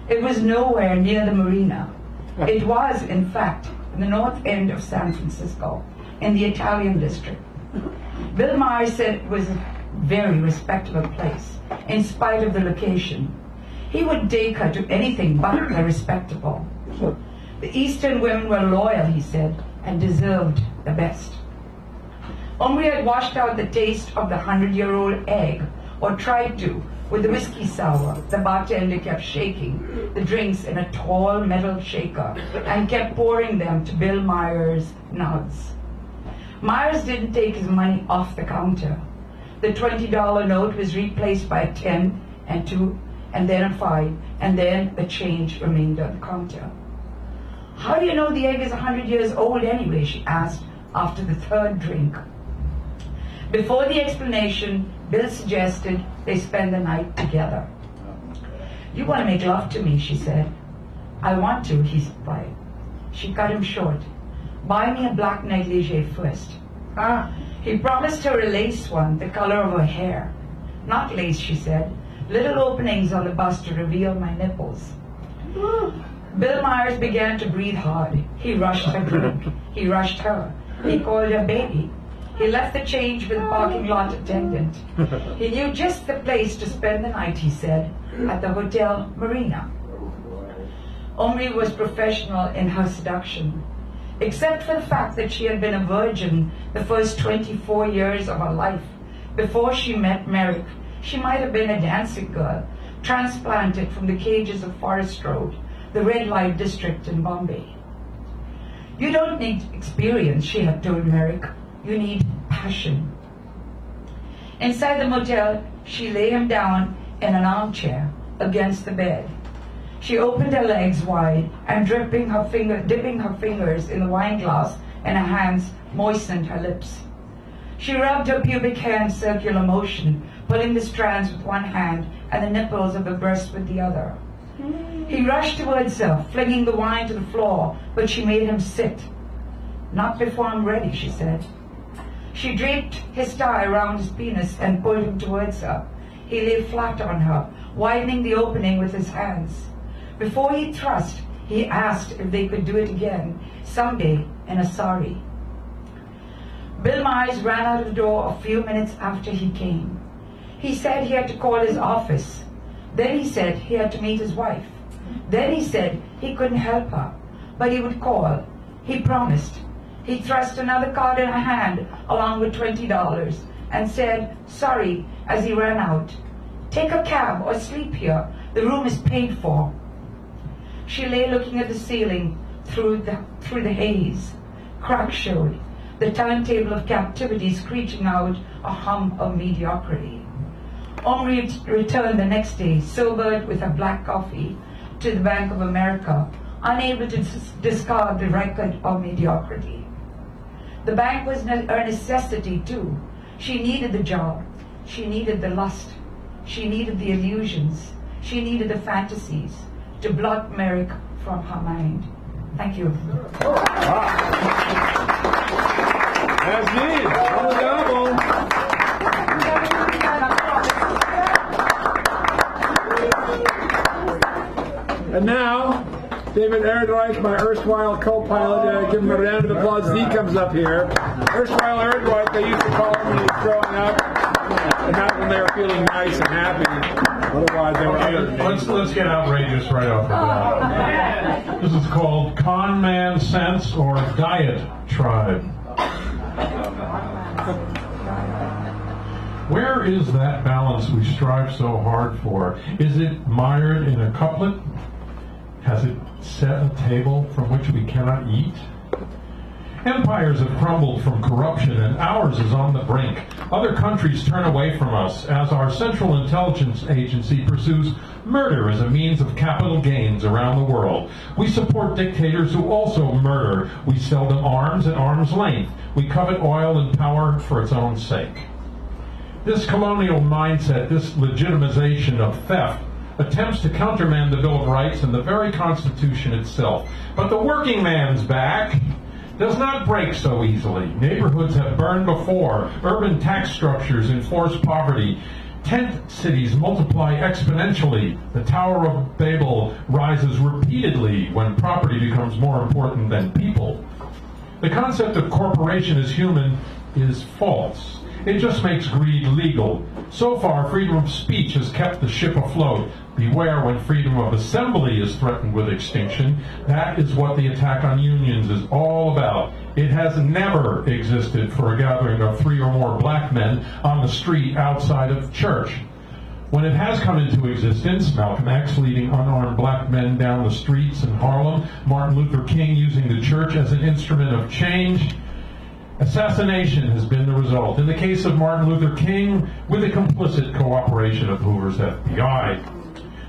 It was nowhere near the marina. It was, in fact, in the north end of San Francisco, in the Italian district. Bill Myers said it was a very respectable place, in spite of the location. He would take her to anything but the respectable. The Eastern women were loyal, he said, and deserved the best. Omri had washed out the taste of the 100-year-old egg, or tried to, with the whiskey sour. The bartender kept shaking the drinks in a tall metal shaker and kept pouring them to Bill Myers' nods. Myers didn't take his money off the counter. The $20 note was replaced by a 10 and 2 and then a 5, and then the change remained on the counter. How do you know the egg is 100 years old anyway, she asked after the third drink. Before the explanation, Bill suggested they spend the night together. You want to make love to me, she said. I want to, he replied. She cut him short. Buy me a black negligee first. He promised her a lace one, the color of her hair. Not lace, she said. Little openings on the bust to reveal my nipples. Bill Myers began to breathe hard. He rushed her drink. He rushed her. He called her baby. He left the change with the parking lot attendant. He knew just the place to spend the night, he said, at the Hotel Marina. Omri was professional in her seduction. Except for the fact that she had been a virgin the first 24 years of her life. Before she met Merrick, she might have been a dancing girl, transplanted from the cages of Forest Road, the red light district in Bombay. You don't need experience, she had told Merrick. You need passion. Inside the motel, she lay him down in an armchair against the bed. She opened her legs wide and dipping her fingers in the wine glass and her hands moistened her lips. She rubbed her pubic hair in circular motion, pulling the strands with one hand and the nipples of the breast with the other. He rushed towards her, flinging the wine to the floor, but she made him sit. Not before I'm ready, she said. She draped his tie around his penis and pulled him towards her. He lay flat on her, widening the opening with his hands. Before he thrust, he asked if they could do it again, someday in a sari. Bill Myers ran out of the door a few minutes after he came. He said he had to call his office. Then he said he had to meet his wife. Then he said He couldn't help her, but he would call. He promised. He thrust another card in her hand along with $20 and said, sorry, as he ran out. Take a cab or sleep here. The room is paid for. She lay looking at the ceiling through the haze. Cracks showed, the timetable of captivity screeching out a hum of mediocrity. Omri returned the next day, sobered with a black coffee, to the Bank of America, unable to discard the record of mediocrity. The bank was her necessity too. She needed the job. She needed the lust. She needed the illusions. She needed the fantasies to blot Merrick from her mind. Thank you. That's me. On the double. And now, David Ehrenreich, my erstwhile co-pilot, give him a round of applause as he comes up here. Erstwhile Ehrenreich, they used to call him when he was growing up, and not when they were feeling nice and happy. Otherwise, they were other Let's get outrageous right off the bat. This is called Con Man Sense or Diet Tribe. Where is that balance we strive so hard for? Is it mired in a couplet? Has it set a table from which we cannot eat? Empires have crumbled from corruption, and ours is on the brink. Other countries turn away from us as our Central Intelligence Agency pursues murder as a means of capital gains around the world. We support dictators who also murder. We sell them arms at arm's length. We covet oil and power for its own sake. This colonial mindset, this legitimization of theft, attempts to countermand the Bill of Rights and the very Constitution itself. But the working man's back does not break so easily. Neighborhoods have burned before. Urban tax structures enforce poverty. Tent cities multiply exponentially. The Tower of Babel rises repeatedly when property becomes more important than people. The concept of corporation as human is false. It just makes greed legal. So far, freedom of speech has kept the ship afloat. Beware when freedom of assembly is threatened with extinction. That is what the attack on unions is all about. It has never existed for a gathering of 3 or more black men on the street outside of church. When it has come into existence, Malcolm X leading unarmed black men down the streets in Harlem, Martin Luther King using the church as an instrument of change, assassination has been the result. In the case of Martin Luther King, with the complicit cooperation of Hoover's FBI.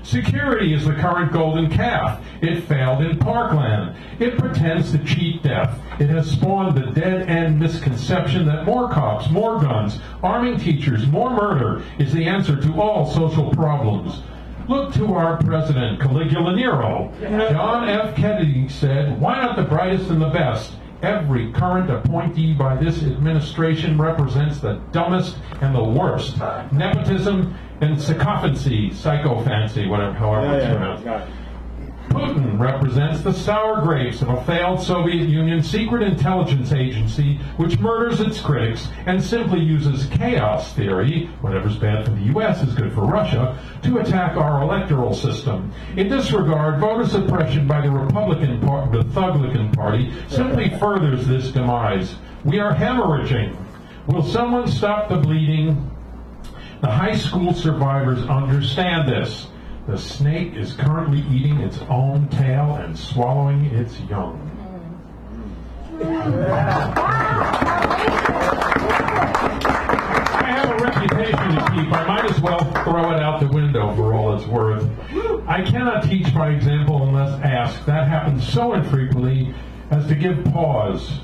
Security is the current golden calf. It failed in Parkland. It pretends to cheat death. It has spawned the dead-end misconception that more cops, more guns, arming teachers, more murder is the answer to all social problems. Look to our president, Caligula Nero. John F. Kennedy said, "Why not the brightest and the best?" Every current appointee by this administration represents the dumbest and the worst. Nepotism and sycophancy, psychophancy, however it's pronounced. Putin represents the sour grapes of a failed Soviet Union secret intelligence agency which murders its critics and simply uses chaos theory, whatever's bad for the U.S. is good for Russia, to attack our electoral system. In this regard, voter suppression by the Republican Party, the Thuglican Party, simply furthers this demise. We are hemorrhaging. Will someone stop the bleeding? The high school survivors understand this. The snake is currently eating its own tail and swallowing its young. I have a reputation to keep. I might as well throw it out the window for all it's worth. I cannot teach by example unless asked. That happens so infrequently as to give pause.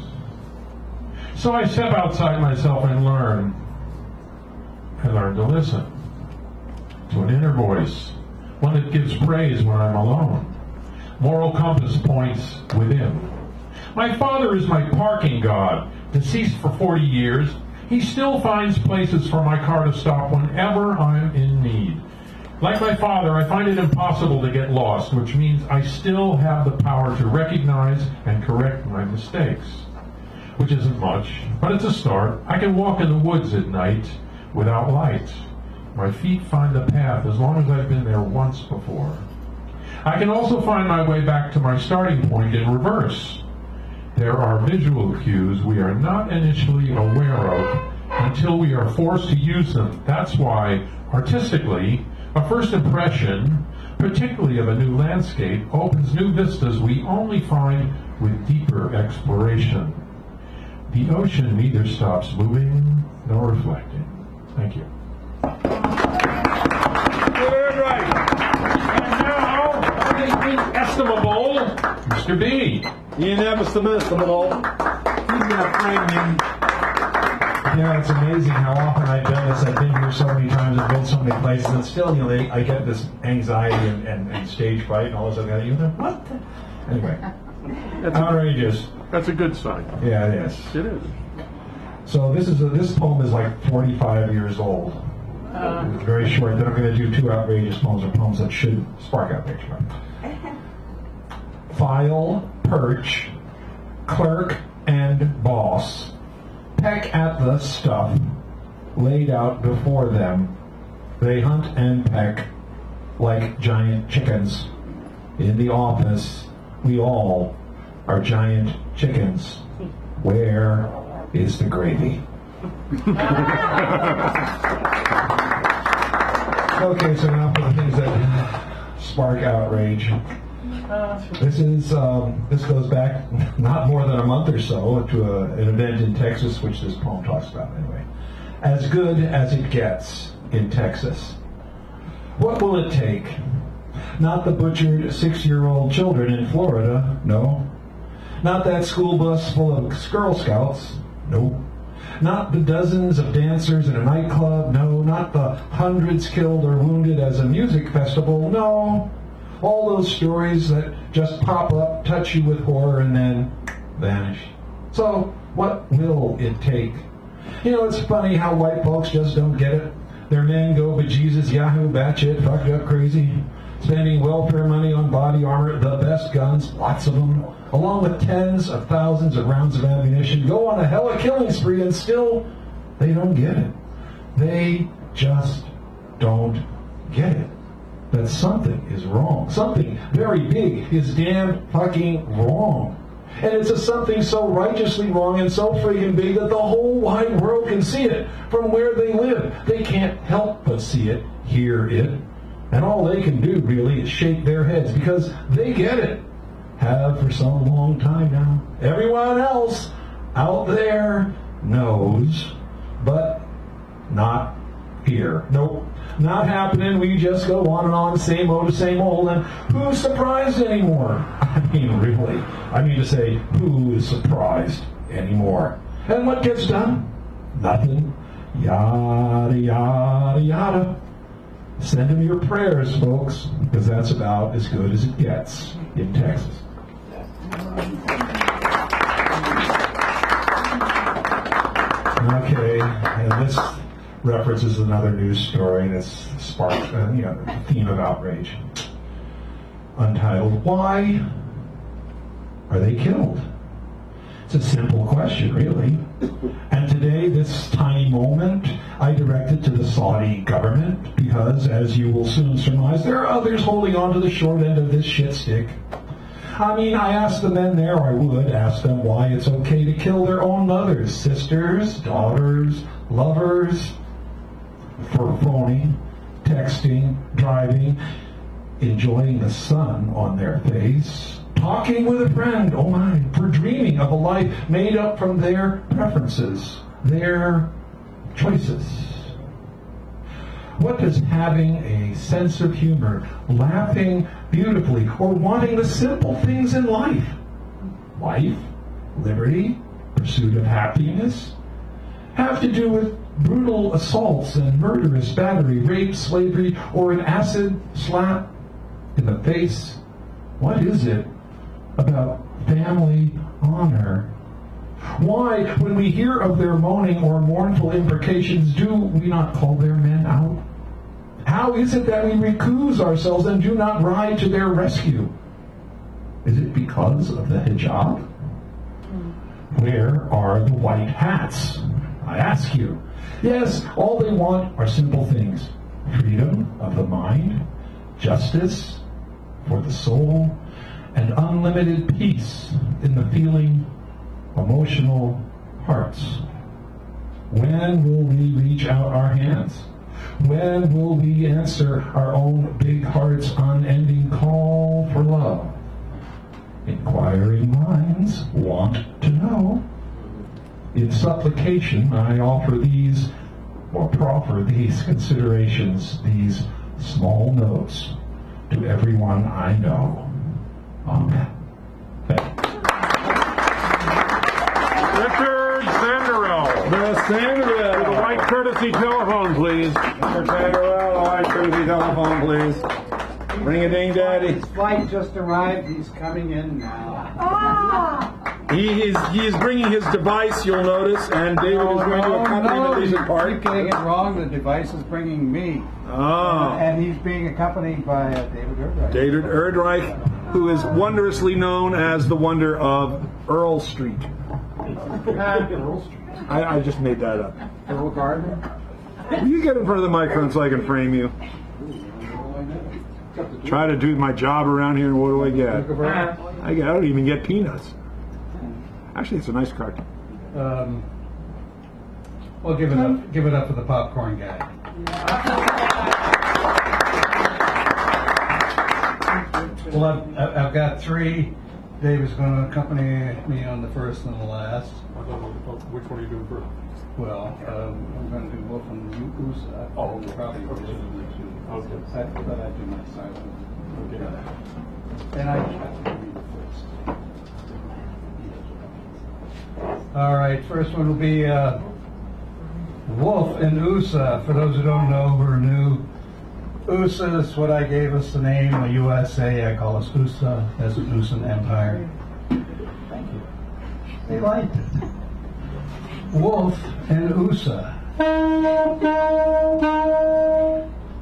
So I step outside myself and learn. I learn to listen to an inner voice. One that gives praise when I'm alone. Moral compass points within. My father is my parking god. Deceased for 40 years, he still finds places for my car to stop whenever I'm in need. Like my father, I find it impossible to get lost, which means I still have the power to recognize and correct my mistakes. Which isn't much, but it's a start. I can walk in the woods at night without light. My feet find the path as long as I've been there once before. I can also find my way back to my starting point in reverse. There are visual cues we are not initially aware of until we are forced to use them. That's why, artistically, a first impression, particularly of a new landscape, opens new vistas we only find with deeper exploration. The ocean neither stops moving nor reflecting. Thank you. Very right. And now, the inestimable Mr. B. The inestimable. He's going to frame him. Yeah, it's amazing how often I've done this. I've been here so many times, I've been so many places, and still, you know, I get this anxiety and stage fright and all this other. You know, what the? Anyway, outrageous. That's a good sign. Yeah, it is. It is. So this poem is like 45 years old. It's very short. Then I'm going to do two outrageous poems, or poems that should spark outrage. File, perch, clerk, and boss peck at the stuff laid out before them. They hunt and peck like giant chickens. In the office, we all are giant chickens. Where is the gravy? Okay, so now for the things that spark outrage. This goes back not more than a month or so to an event in Texas, which this poem talks about anyway. As good as it gets in Texas. What will it take? Not the butchered 6-year-old children in Florida, no. Not that school bus full of Girl Scouts, no. Not the dozens of dancers in a nightclub, no. Not the hundreds killed or wounded as a music festival, no. All those stories that just pop up, touch you with horror, and then vanish. So, what will it take? You know, it's funny how white folks just don't get it. Their men go bejesus, yahoo, batshit, fucked up crazy, spending welfare money on body armor, the best guns, lots of them, along with tens of thousands of rounds of ammunition, go on a hella killing spree, and still, they don't get it. They just don't get it. That something is wrong. Something very big is damn fucking wrong. And it's a something so righteously wrong and so friggin' big that the whole wide world can see it from where they live. They can't help but see it, hear it, and all they can do really is shake their heads because they get it. Have for some long time now. Everyone else out there knows, but not here. Nope. Not happening. We just go on, same old, and who's surprised anymore? I mean, really. I mean to say, who is surprised anymore? And what gets done? Nothing. Yada, yada, yada. Send them your prayers, folks, because that's about as good as it gets in Texas. Okay, and this references another news story that's sparked, the theme of outrage. Untitled, why are they killed? It's a simple question, really. And today, this tiny moment, I direct it to the Saudi government because, as you will soon surmise, there are others holding on to the short end of this shit stick. I mean, I asked the men there, or I would ask them why it's okay to kill their own mothers, sisters, daughters, lovers, for phoning, texting, driving, enjoying the sun on their face, talking with a friend, oh my, for dreaming of a life made up from their preferences, their choices. What does having a sense of humor, laughing beautifully, or wanting the simple things in life, liberty, pursuit of happiness, have to do with brutal assaults and murderous battery, rape, slavery, or an acid slap in the face? What is it about family honor? Why, when we hear of their moaning or mournful imprecations, do we not call their men out? How is it that we recuse ourselves and do not ride to their rescue? Is it because of the hijab? Where are the white hats? I ask you. Yes, all they want are simple things. Freedom of the mind, justice, for the soul, and unlimited peace in the feeling, emotional hearts. When will we reach out our hands? When will we answer our own big heart's unending call for love? Inquiring minds want to know. In supplication, I offer these, or proffer these considerations, these small notes to everyone I know. Amen. Thank you. Richard Sanderell. The Sanderell. With a white courtesy telephone, please. Mr. Sanderell, a white courtesy telephone, please. Ring a ding, Daddy. His flight just arrived. He's coming in now. He is bringing his device, you'll notice, and David is going to accompany him at Leisure Park. You're getting it wrong. The device is bringing me. Oh. And he's being accompanied by David Erdreich. David Erdreich, who is wondrously known as the wonder of Earl Street. Earl Street. I just made that up. Earl Gardner. Will you get in front of the microphone so I can frame you? Try to do my job around here, and what do I get? I don't even get peanuts. Actually, it's a nice card. Well, give it up. Give it up for the popcorn guy. Well, I've got three. Dave is going to accompany me on the first and the last. Which one are you doing first? Well, I'm going to do Wolf and USA. Oh, probably the two. Okay. But I do my silent. Okay. And I have to read it first. All right, first one will be Wolf and USA. For those who don't know, who are new, USA is what I gave us the name. The USA, I call us USA, as an USA empire. Thank you. They liked it. Wolf and USA.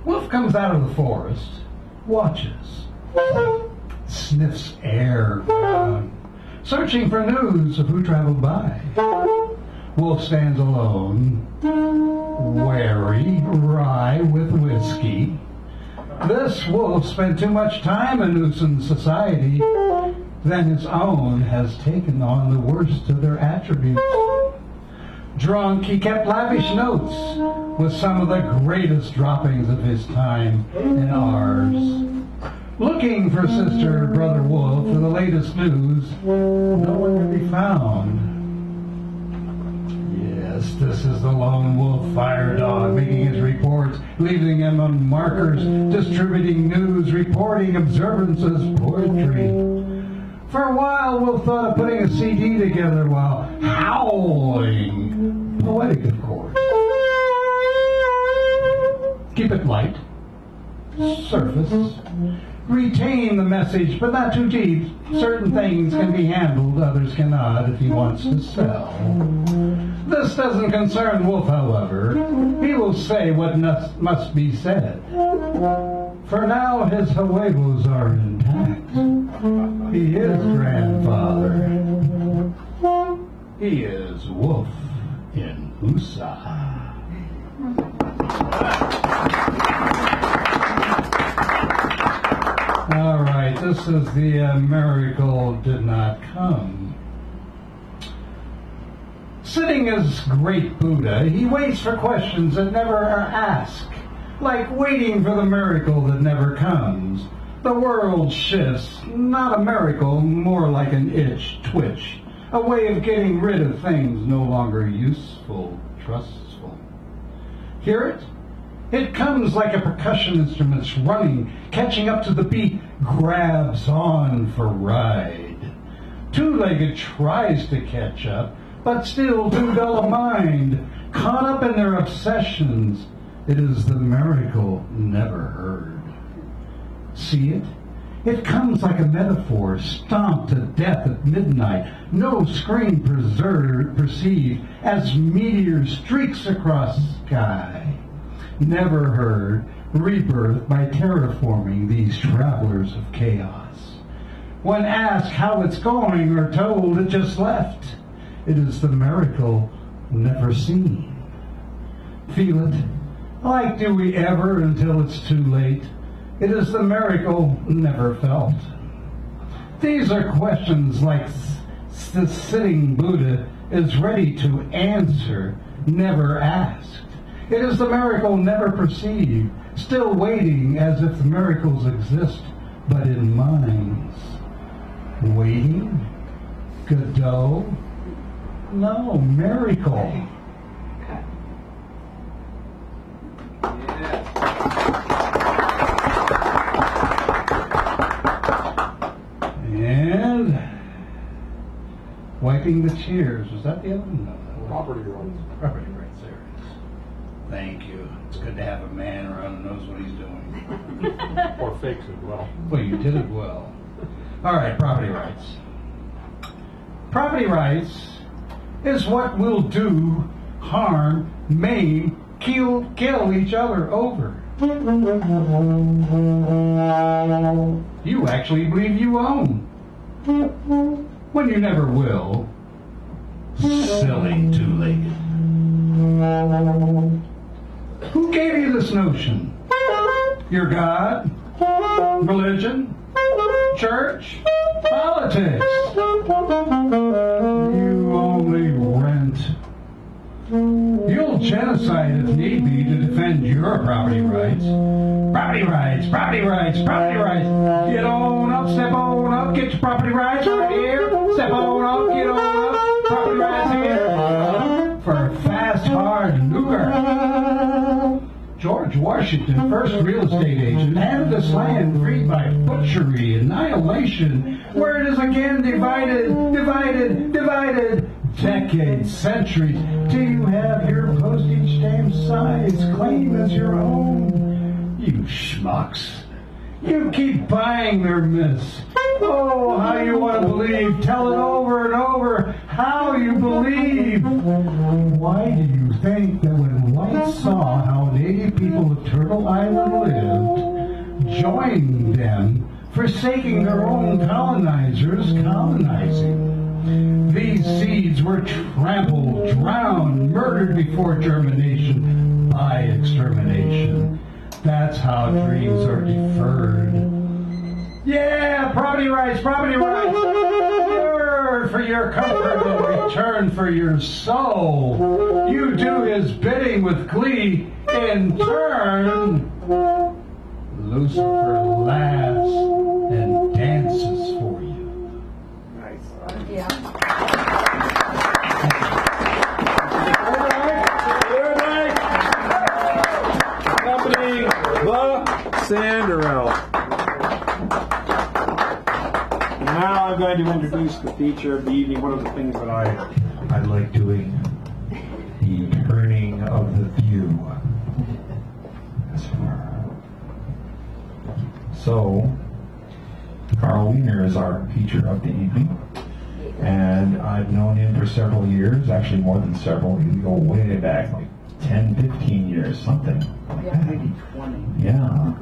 Wolf comes out of the forest, watches, sniffs air around, searching for news of who traveled by. Wolf stands alone, wary, wry with whiskey. This wolf spent too much time in Newsome society than his own has taken on the worst of their attributes. Drunk, he kept lavish notes with some of the greatest droppings of his time and ours. Looking for Sister Brother Wolf for the latest news, no one could be found. Yes, this is the lone wolf fire dog making his reports, leaving them on markers, distributing news, reporting observances, poetry. For a while, Wolf thought of putting a CD together while howling. Poetic, of course. Keep it light. Surface. Retain the message, but not too deep. Certain things can be handled, others cannot if he wants to sell. This doesn't concern Wolf, however. He will say what must be said. For now, his huevos are intact. He is grandfather. He is Wolf in USA. All right, this is the miracle did not come. Sitting as great Buddha, he waits for questions that never are asked, like waiting for the miracle that never comes. The world shifts, not a miracle, more like an itch, twitch, a way of getting rid of things no longer useful, trustful. Hear it? It comes like a percussion instrument's running, catching up to the beat, grabs on for ride. Two-legged tries to catch up, but still too dull of mind, caught up in their obsessions. It is the miracle never heard. See it? It comes like a metaphor, stomped to death at midnight, no screen perceived, as meteor streaks across the sky. Never heard, rebirth by terraforming these travelers of chaos. When asked how it's going or told it just left, it is the miracle never seen. Feel it? Like do we ever until it's too late? It is the miracle never felt. These are questions like the sitting Buddha is ready to answer, never asked. It is the miracle never perceived, still waiting as if the miracles exist, but in minds. Waiting? Godot? No, miracle. And wiping the tears. Was that the other one? No. Property rights. Property rights, there it is. Thank you. It's good to have a man around who knows what he's doing. Or fakes as well. Well, you did it well. All right, property rights. Property rights is what we'll do, harm, maim, kill each other over. You actually believe you own, when you never will. Silly two-legged. Who gave you this notion? Your God? Religion? Church? Politics? You only rent. You'll genocide if need be to defend your property rights. Property rights, property rights, property rights. Get on up, step on up, get your property rights right here. Step on up, get on up, property rights here. For fast, hard lucre. George Washington, first real estate agent, handed us land free by butchery, annihilation, where it is again divided, decades, centuries, till you have your postage stamp size claim as your own. You schmucks. You keep buying their myths. Oh, how you want to believe. Tell it over and over. How you believe. Why do you think that when whites saw how native people of Turtle Island lived, joined them, forsaking their own colonizers, colonizing? These seeds were trampled, drowned, murdered before germination by extermination. That's how dreams are deferred. Yeah, property rights, property rights. Word for your comfort in return for your soul. You do his bidding with glee. In turn, Lucifer laughs and dances for you. Nice. Yeah. Accompanying the Sanderell. Now I'm going to introduce the feature of the evening. One of the things that I like doing the turning of the view. So, Carl Wiener is our feature of the evening, and I've known him for several years, actually more than several. We go way back, like 10, 15 years, something like that. Maybe 20. Yeah.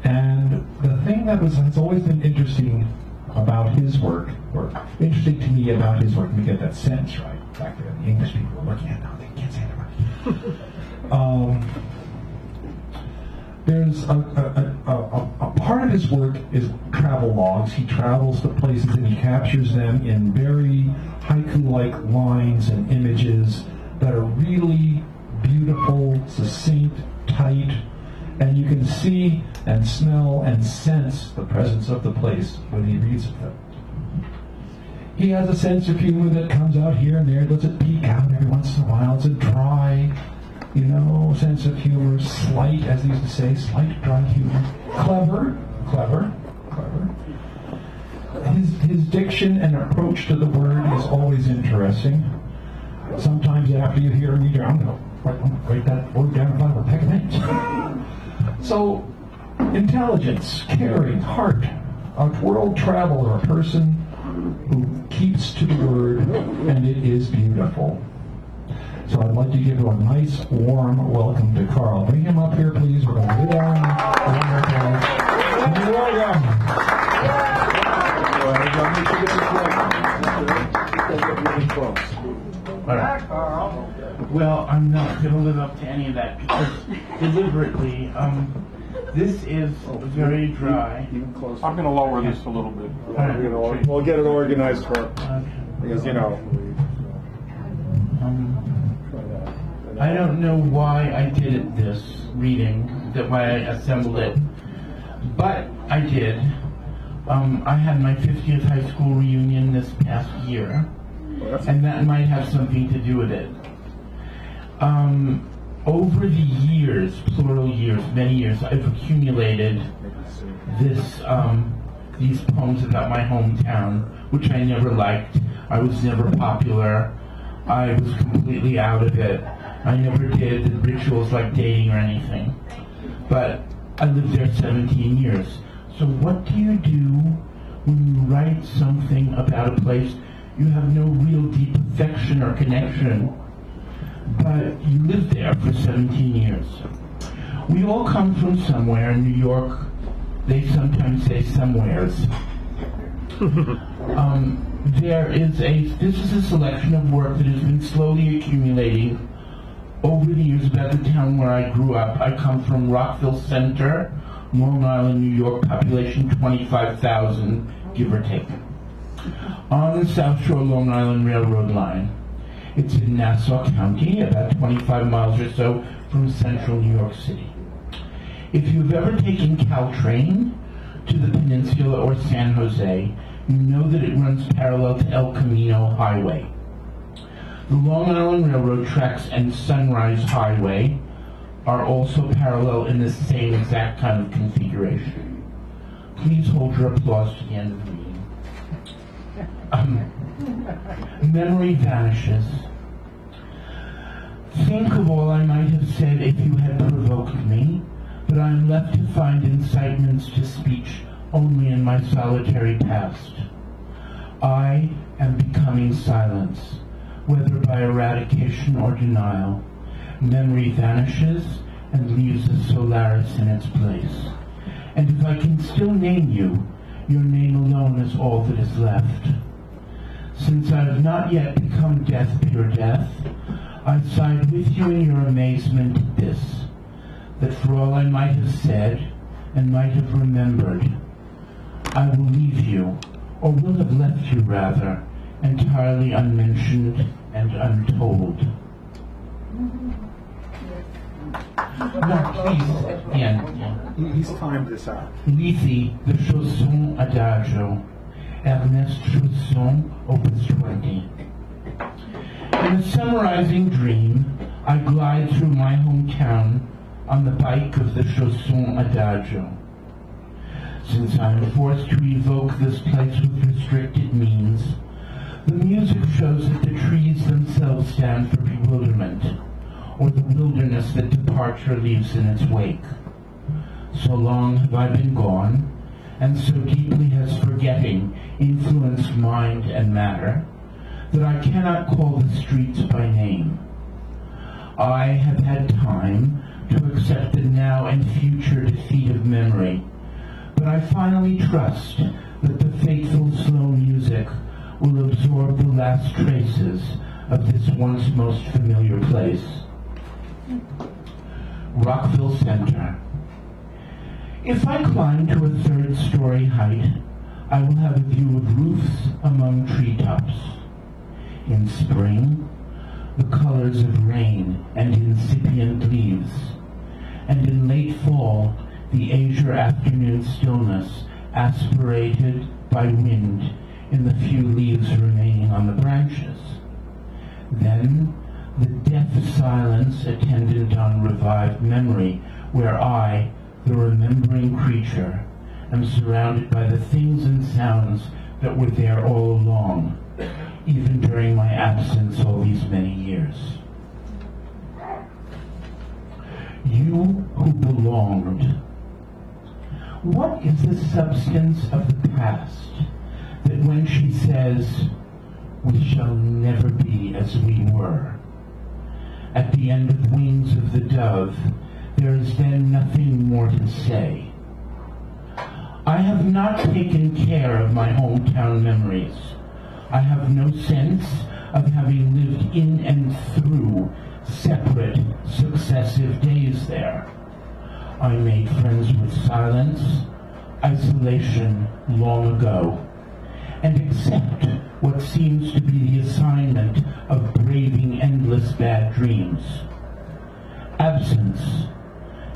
And the thing that has always been interesting about his work, or interesting to me about his work, let me get that sentence right. Back there, the English people are looking at it now, they can't say it right. There's a part of his work is travel logs. He travels to places and he captures them in very haiku-like lines and images that are really beautiful, succinct, tight, and you can see and smell and sense the presence of the place when he reads of them. He has a sense of humor that comes out here and there, lets it peek out every once in a while. It's a dry, sense of humor, slight, as they used to say, slight, dry humor. Clever. His diction and approach to the word is always interesting. Sometimes after you hear him, you go, I'm going to write that word down in front of a peck of names. So, intelligence, caring, heart, a world traveler, a person who keeps to the word, and it is beautiful. So I'd like to give a nice, warm welcome to Carl. Bring him up here, please. We're going to get on Well, I'm not going to live up to any of that because deliberately, This is very dry. Even closer. I'm going to lower this a little bit. We'll get it organized for it. Because, you know. I don't know why I did this reading, why I assembled it, but I did. I had my 50th high school reunion this past year, and that might have something to do with it. Over the years, plural years, many years, I've accumulated these poems about my hometown, which I never liked. I was never popular. I was completely out of it. I never did the rituals like dating or anything. But I lived there 17 years. So what do you do when you write something about a place you have no real deep affection or connection, but you lived there for 17 years? We all come from somewhere. In New York, they sometimes say somewheres. This is a selection of work that has been slowly accumulating over the years about the town where I grew up. I come from Rockville Center, Long Island, New York, population 25,000, give or take, on the South Shore Long Island Railroad line. It's in Nassau County, about 25 miles or so from central New York City. If you've ever taken Caltrain to the Peninsula or San Jose, you know that it runs parallel to El Camino Highway. The Long Island Railroad tracks and Sunrise Highway are also parallel in the same exact kind of configuration. Please hold your applause to the end of the reading. Memory vanishes. Think of all I might have said if you had provoked me, but I am left to find incitements to speech only in my solitary past. I am becoming silence, whether by eradication or denial. Memory vanishes and leaves a Solaris in its place. And if I can still name you, your name alone is all that is left. Since I have not yet become death, pure death, I side with you in your amazement at this, that for all I might have said and might have remembered, I will leave you, or will have left you rather, entirely unmentioned and untold. No, please, at the end. He's timed this out. Lethe, the Chausson Adagio, Ernest Chausson, Opus 20. In a summarizing dream, I glide through my hometown on the bike of the Chausson Adagio. Since I am forced to evoke this place with restricted means, the music shows that the trees themselves stand for bewilderment, or the wilderness that departure leaves in its wake. So long have I been gone, and so deeply has forgetting influenced mind and matter, that I cannot call the streets by name. I have had time to accept the now and future defeat of memory, but I finally trust that the fateful slow music will absorb the last traces of this once most familiar place. Rockville Center. If I climb to a 3rd-story height, I will have a view of roofs among treetops. In spring, the colors of rain and incipient leaves, and in late fall, the azure afternoon stillness aspirated by wind in the few leaves remaining on the branches. Then, the death silence attendant on revived memory, where I, the remembering creature, am surrounded by the things and sounds that were there all along, even during my absence all these many years. You who belonged. What is the substance of the past that when she says, we shall never be as we were, at the end of Wings of the Dove, there is then nothing more to say? I have not taken care of my hometown memories. I have no sense of having lived in and through separate, successive days there. I made friends with silence, isolation long ago, and accept what seems to be the assignment of braving endless bad dreams. Absence,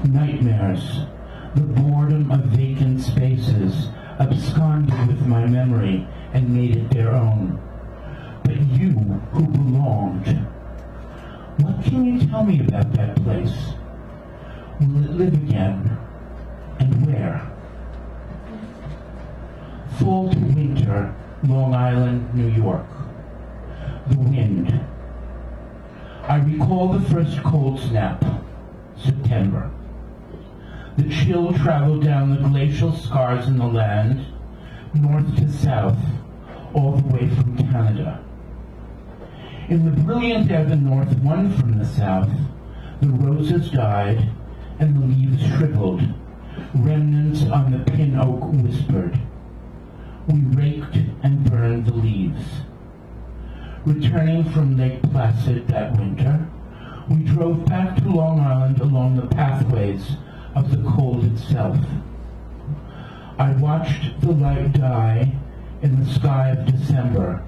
nightmares, the boredom of vacant spaces absconded with my memory and made it their own. But you, who belonged, what can you tell me about that place? Will it live again? And where? Fall to winter, Long Island, New York. The wind. I recall the first cold snap, September. The chill traveled down the glacial scars in the land, north to south, all the way from Canada. In the brilliant air the north won from the south, the roses died and the leaves shriveled. Remnants on the pin oak whispered. We raked and burned the leaves. Returning from Lake Placid that winter, we drove back to Long Island along the pathways of the cold itself. I watched the light die in the sky of December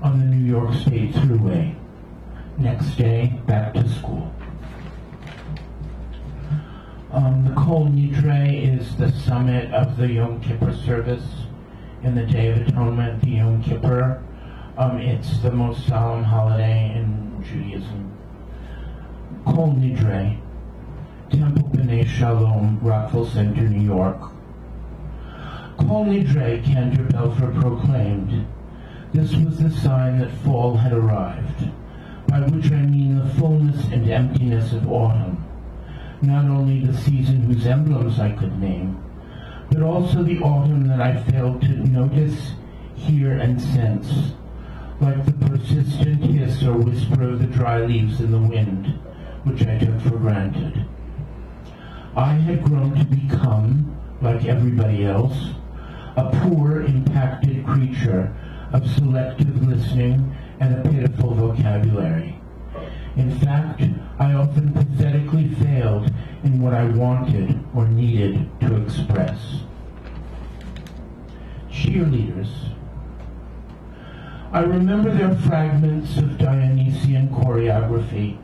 on the New York State Thruway. Next day, back to school. The Kol Nidre is the summit of the Yom Kippur service in the Day of Atonement, the Yom Kippur. It's the most solemn holiday in Judaism. Kol Nidre, Temple B'nai Shalom, Rockville Center, New York. Kol Nidre, Cantor Belfer proclaimed. This was the sign that fall had arrived, by which I mean the fullness and emptiness of autumn, not only the season whose emblems I could name, but also the autumn that I failed to notice, hear, and sense, like the persistent hiss or whisper of the dry leaves in the wind, which I took for granted. I had grown to become, like everybody else, a poor, impacted creature of selective listening and a pitiful vocabulary. In fact, I often pathetically failed in what I wanted or needed to express. Cheerleaders. I remember their fragments of Dionysian choreography,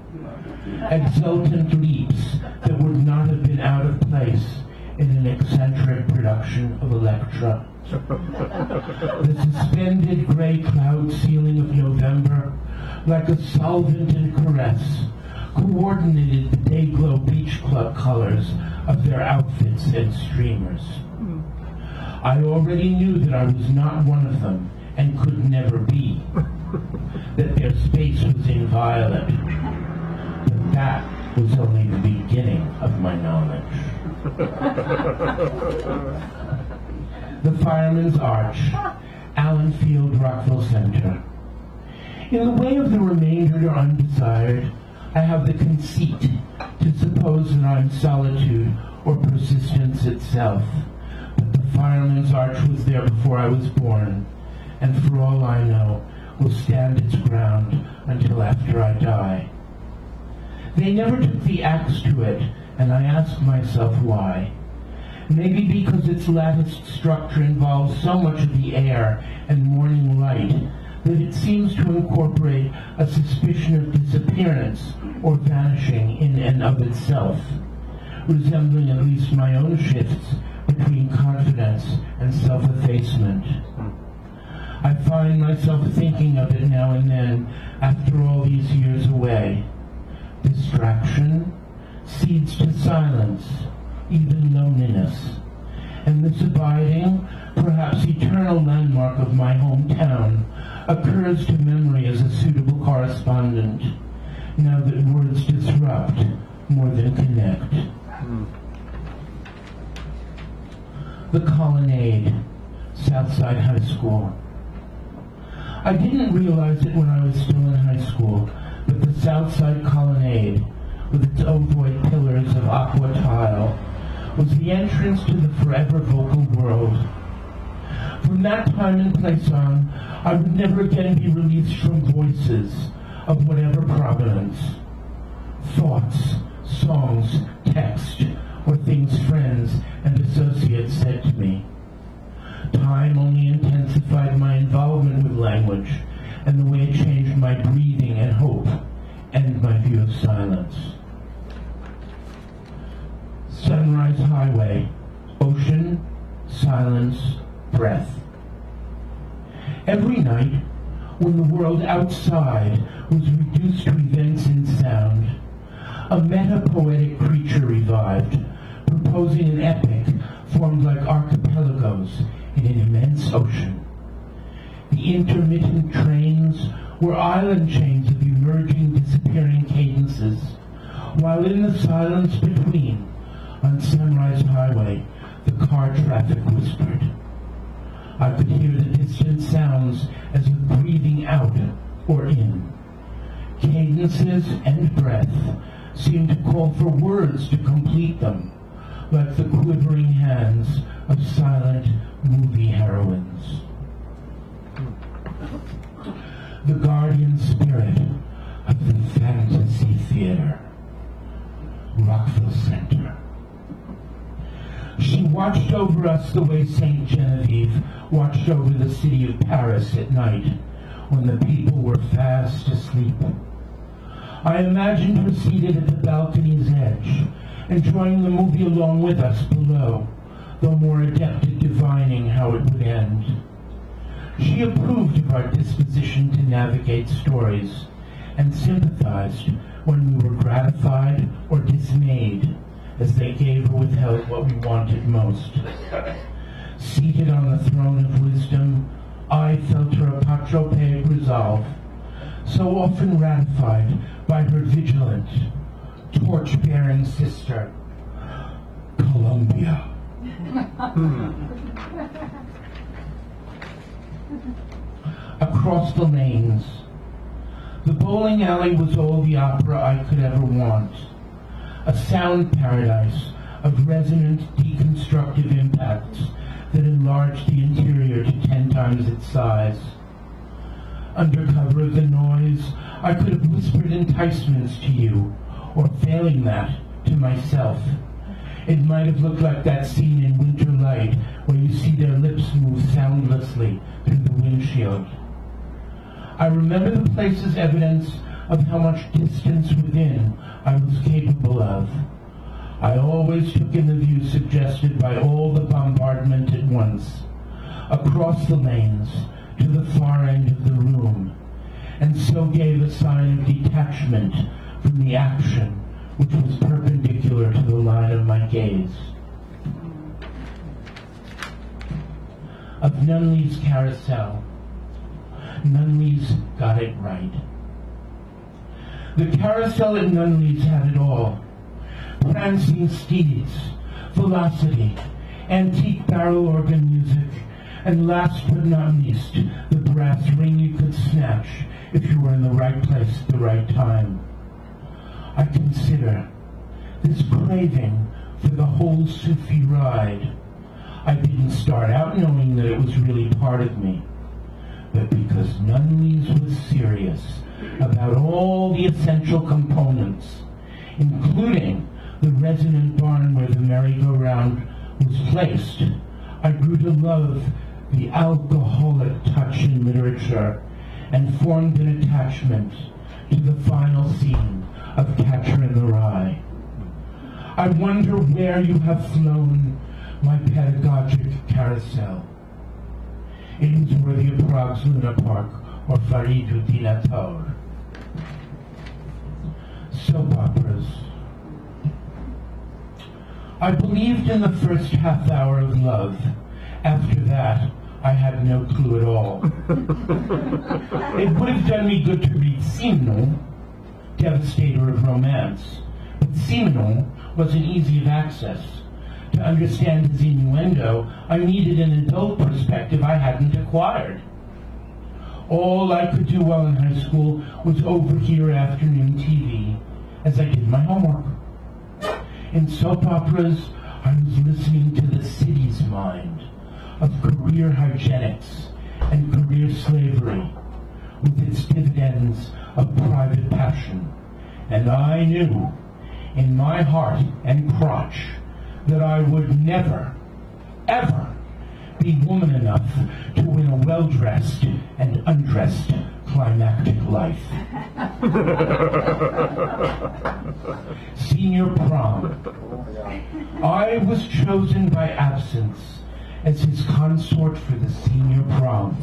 exultant leaps that would not have been out of place in an eccentric production of Elektra. The suspended gray cloud ceiling of November, like a solvent and caress, coordinated the day-glow beach club colors of their outfits and streamers. I already knew that I was not one of them and could never be, that their space was inviolate. But that was only the beginning of my knowledge. The Fireman's Arch, Allen Field, Rockville Center. In the way of the remainder undesired, I have the conceit to suppose that I'm solitude or persistence itself. But the Fireman's Arch was there before I was born, and for all I know, will stand its ground until after I die. They never took the axe to it, and I ask myself why. Maybe because its latticed structure involves so much of the air and morning light that it seems to incorporate a suspicion of disappearance or vanishing in and of itself, resembling at least my own shifts between confidence and self-effacement. I find myself thinking of it now and then after all these years away. Distraction seeds to silence, even loneliness. And this abiding, perhaps eternal landmark of my hometown occurs to memory as a suitable correspondent, now that words disrupt more than connect. The Colonnade, Southside High School. I didn't realize it when I was still in high school, but the Southside Colonnade, with its ovoid pillars of aqua tile, was the entrance to the forever vocal world. From that time and place on, I would never again be released from voices of whatever provenance. Thoughts, songs, text, or things friends and associates said to me. Time only intensified my involvement with language and the way it changed my breathing and hope and my view of silence. Sunrise Highway, ocean, silence, breath. Every night, when the world outside was reduced to events in sound, a meta-poetic creature revived, proposing an epic formed like archipelagos in an immense ocean. The intermittent trains were island chains of emerging, disappearing cadences, while in the silence between, on Sunrise Highway, the car traffic whispered. I could hear the distant sounds as of breathing out or in. Cadences and breath seemed to call for words to complete them, like the quivering hands of silent movie heroines. The guardian spirit of the Fantasy Theater, Rockville Center. She watched over us the way St. Genevieve watched over the city of Paris at night, when the people were fast asleep. I imagined her seated at the balcony's edge, enjoying the movie along with us below, though more adept at divining how it would end. She approved of our disposition to navigate stories, and sympathized when we were gratified or dismayed, as they gave or withheld what we wanted most. Seated on the throne of wisdom, I felt her apotropaic resolve, so often ratified by her vigilant, torch-bearing sister, Columbia. Across the lanes, the bowling alley was all the opera I could ever want. A sound paradise of resonant, deconstructive impacts that enlarged the interior to 10 times its size. Under cover of the noise, I could have whispered enticements to you, or failing that, to myself. It might have looked like that scene in Winter Light, where you see their lips move soundlessly through the windshield. I remember the place as evidence of how much distance within I was capable of. I always took in the view suggested by all the bombardment at once, across the lanes to the far end of the room, and so gave a sign of detachment from the action which was perpendicular to the line of my gaze. Of Nunley's carousel, Nunley's got it right. The carousel at Nunley's had it all. Prancing steeds, velocity, antique barrel organ music, and last but not least, the brass ring you could snatch if you were in the right place at the right time. I consider this craving for the whole Sufi ride. I didn't start out knowing that it was really part of me, but because Nunley's was serious about all the essential components, including the resonant barn where the merry-go-round was placed, I grew to love the alcoholic touch in literature and formed an attachment to the final scene of Catcher in the Rye. I wonder where you have flown, my pedagogic carousel. It is worthy of Prague's Luna Park or Fariduddin Attar. Soap operas. I believed in the first half hour of love. After that, I had no clue at all. It would have done me good to read Simenon, devastator of romance, but Simenon wasn't easy of access. To understand his innuendo, I needed an adult perspective I hadn't acquired. All I could do while in high school was overhear afternoon TV as I did my homework. In soap operas, I was listening to the city's mind of career hygienics and career slavery with its dividends of private passion. And I knew in my heart and crotch that I would never, ever be woman enough to win a well-dressed and undressed climactic life. Senior prom. I was chosen by absence as his consort for the senior prom.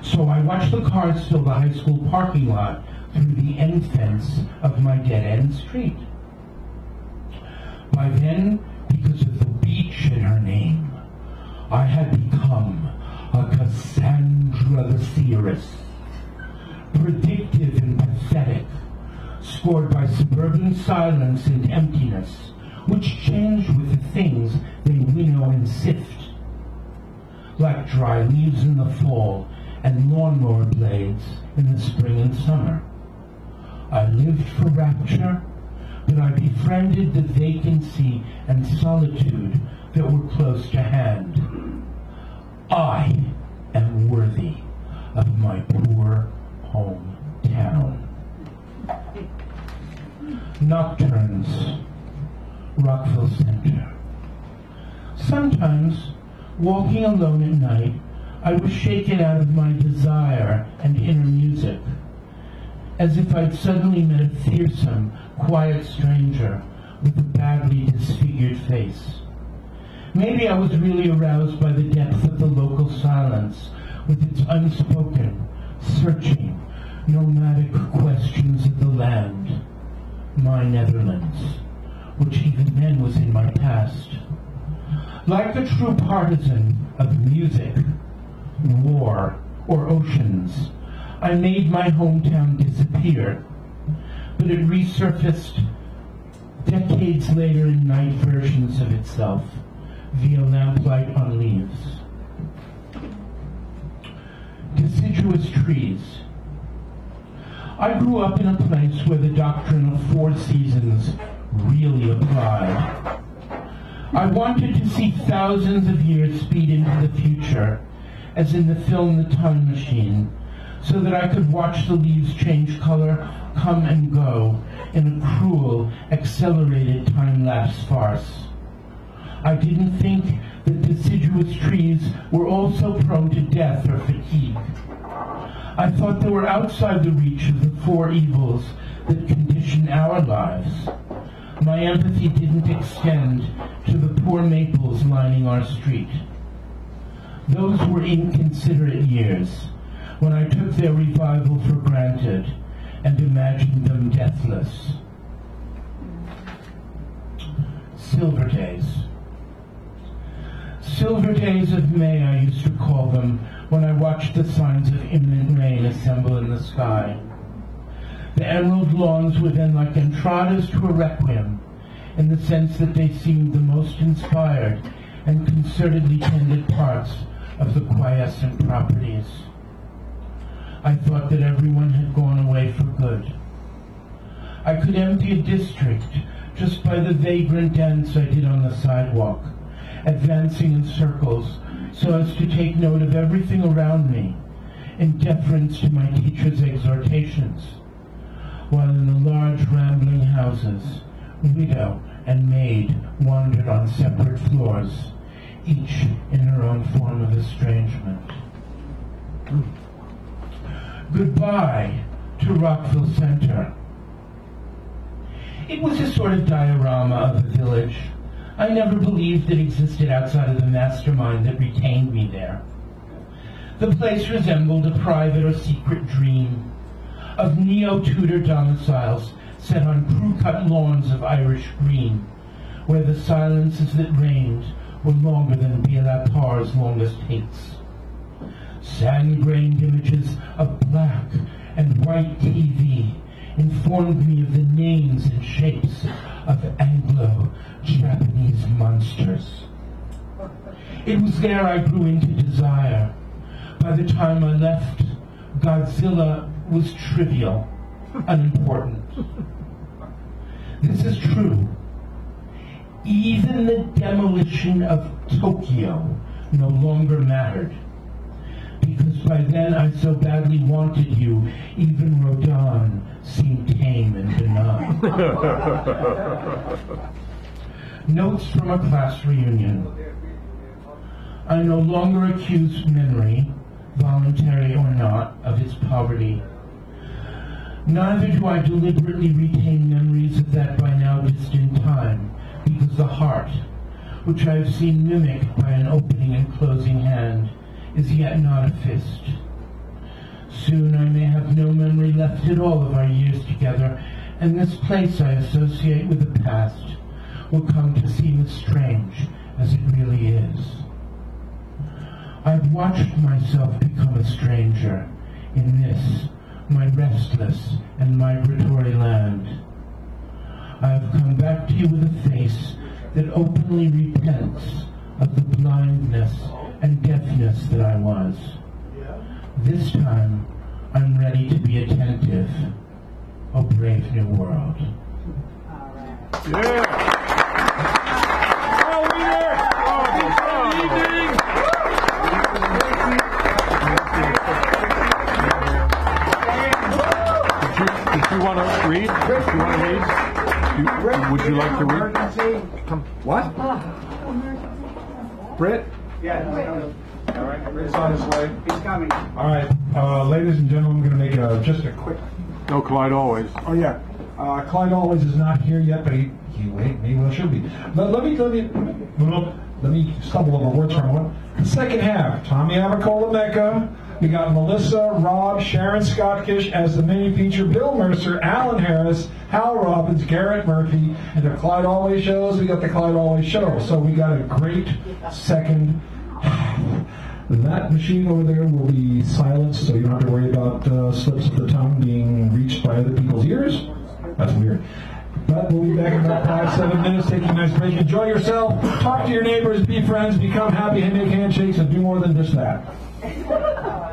So I watched the cars fill the high school parking lot through the end fence of my dead-end street. By then, because of the beach in her name, I had become a Cassandra the Seeress, predictive and pathetic, scored by suburban silence and emptiness, which change with the things they winnow and sift, like dry leaves in the fall and lawnmower blades in the spring and summer. I lived for rapture, but I befriended the vacancy and solitude that were close to hand. I am worthy of my poor hometown. Nocturnes, Rockville Center. Sometimes, walking alone at night, I was shaken out of my desire and inner music, as if I'd suddenly met a fearsome, quiet stranger with a badly disfigured face. Maybe I was really aroused by the depth of the local silence, with its unspoken, searching, nomadic questions of the land, my Netherlands, which even then was in my past. Like the true partisan of music, war, or oceans, I made my hometown disappear, but it resurfaced decades later in night versions of itself via lamplight on leaves. Deciduous trees. I grew up in a place where the doctrine of 4 seasons really applied. I wanted to see thousands of years speed into the future, as in the film The Time Machine, so that I could watch the leaves change color, come and go, in a cruel, accelerated time-lapse farce. I didn't think that deciduous trees were also prone to death or fatigue. I thought they were outside the reach of the 4 evils that condition our lives. My empathy didn't extend to the poor maples lining our street. Those were inconsiderate years, when I took their revival for granted and imagined them deathless. Silver days. Silver days of May, I used to call them, when I watched the signs of imminent rain assemble in the sky. The emerald lawns were then like entradas to a requiem, in the sense that they seemed the most inspired and concertedly tended parts of the quiescent properties. I thought that everyone had gone away for good. I could empty a district just by the vagrant dance I did on the sidewalk, advancing in circles so as to take note of everything around me, in deference to my teacher's exhortations, while in the large rambling houses, widow and maid wandered on separate floors, each in her own form of estrangement. Goodbye to Rockville Center. It was a sort of diorama of a village I never believed it existed outside of the mastermind that retained me there. The place resembled a private or secret dream of neo-Tudor domiciles set on crew-cut lawns of Irish green, where the silences that reigned were longer than Béla Tarr's longest hates. Sand-grained images of black and white TV informed me of the names and shapes of Anglo-Japanese monsters. It was there I grew into desire. By the time I left, Godzilla was trivial, unimportant. This is true. Even the demolition of Tokyo no longer mattered, because by then I so badly wanted you, even Rodin seemed tame and benign. Notes from a class reunion. I no longer accuse memory, voluntary or not, of its poverty. Neither do I deliberately retain memories of that by now distant time, because the heart, which I have seen mimicked by an opening and closing hand, is yet not a fist. Soon I may have no memory left at all of our years together, and this place I associate with the past will come to seem as strange as it really is. I've watched myself become a stranger in this, my restless and migratory land. I have come back to you with a face that openly repents of the blindness and deafness that I was. This time, I'm ready to be attentive. O brave new world. Yeah. Oh, Wiener! Oh, good evening! Did you want to read? Did you want to read? Would you like to read? Come. What? Britt? Yeah. All right, Britt's on his way. He's coming. All right, ladies and gentlemen, I'm going to make just a quick. No, Clyde Always. Oh yeah, Clyde Always is not here yet, but he well should be. Let me stumble over words for a moment. The second half: Tommy Abacola Mecca. We got Melissa, Rob, Sharon Scott-Kish as the main feature, Bill Mercer, Alan Harris, Hal Robbins, Garrett Murphy, and the Clyde Always shows. We got the Clyde Always show. So we got a great second half. That machine over there will be silenced, so you don't have to worry about slips of the tongue being reached by other people's ears. That's weird. But we'll be back in about 5-7 minutes. Take a nice break. Enjoy yourself. Talk to your neighbors. Be friends. Become happy. And make handshakes. And do more than just that.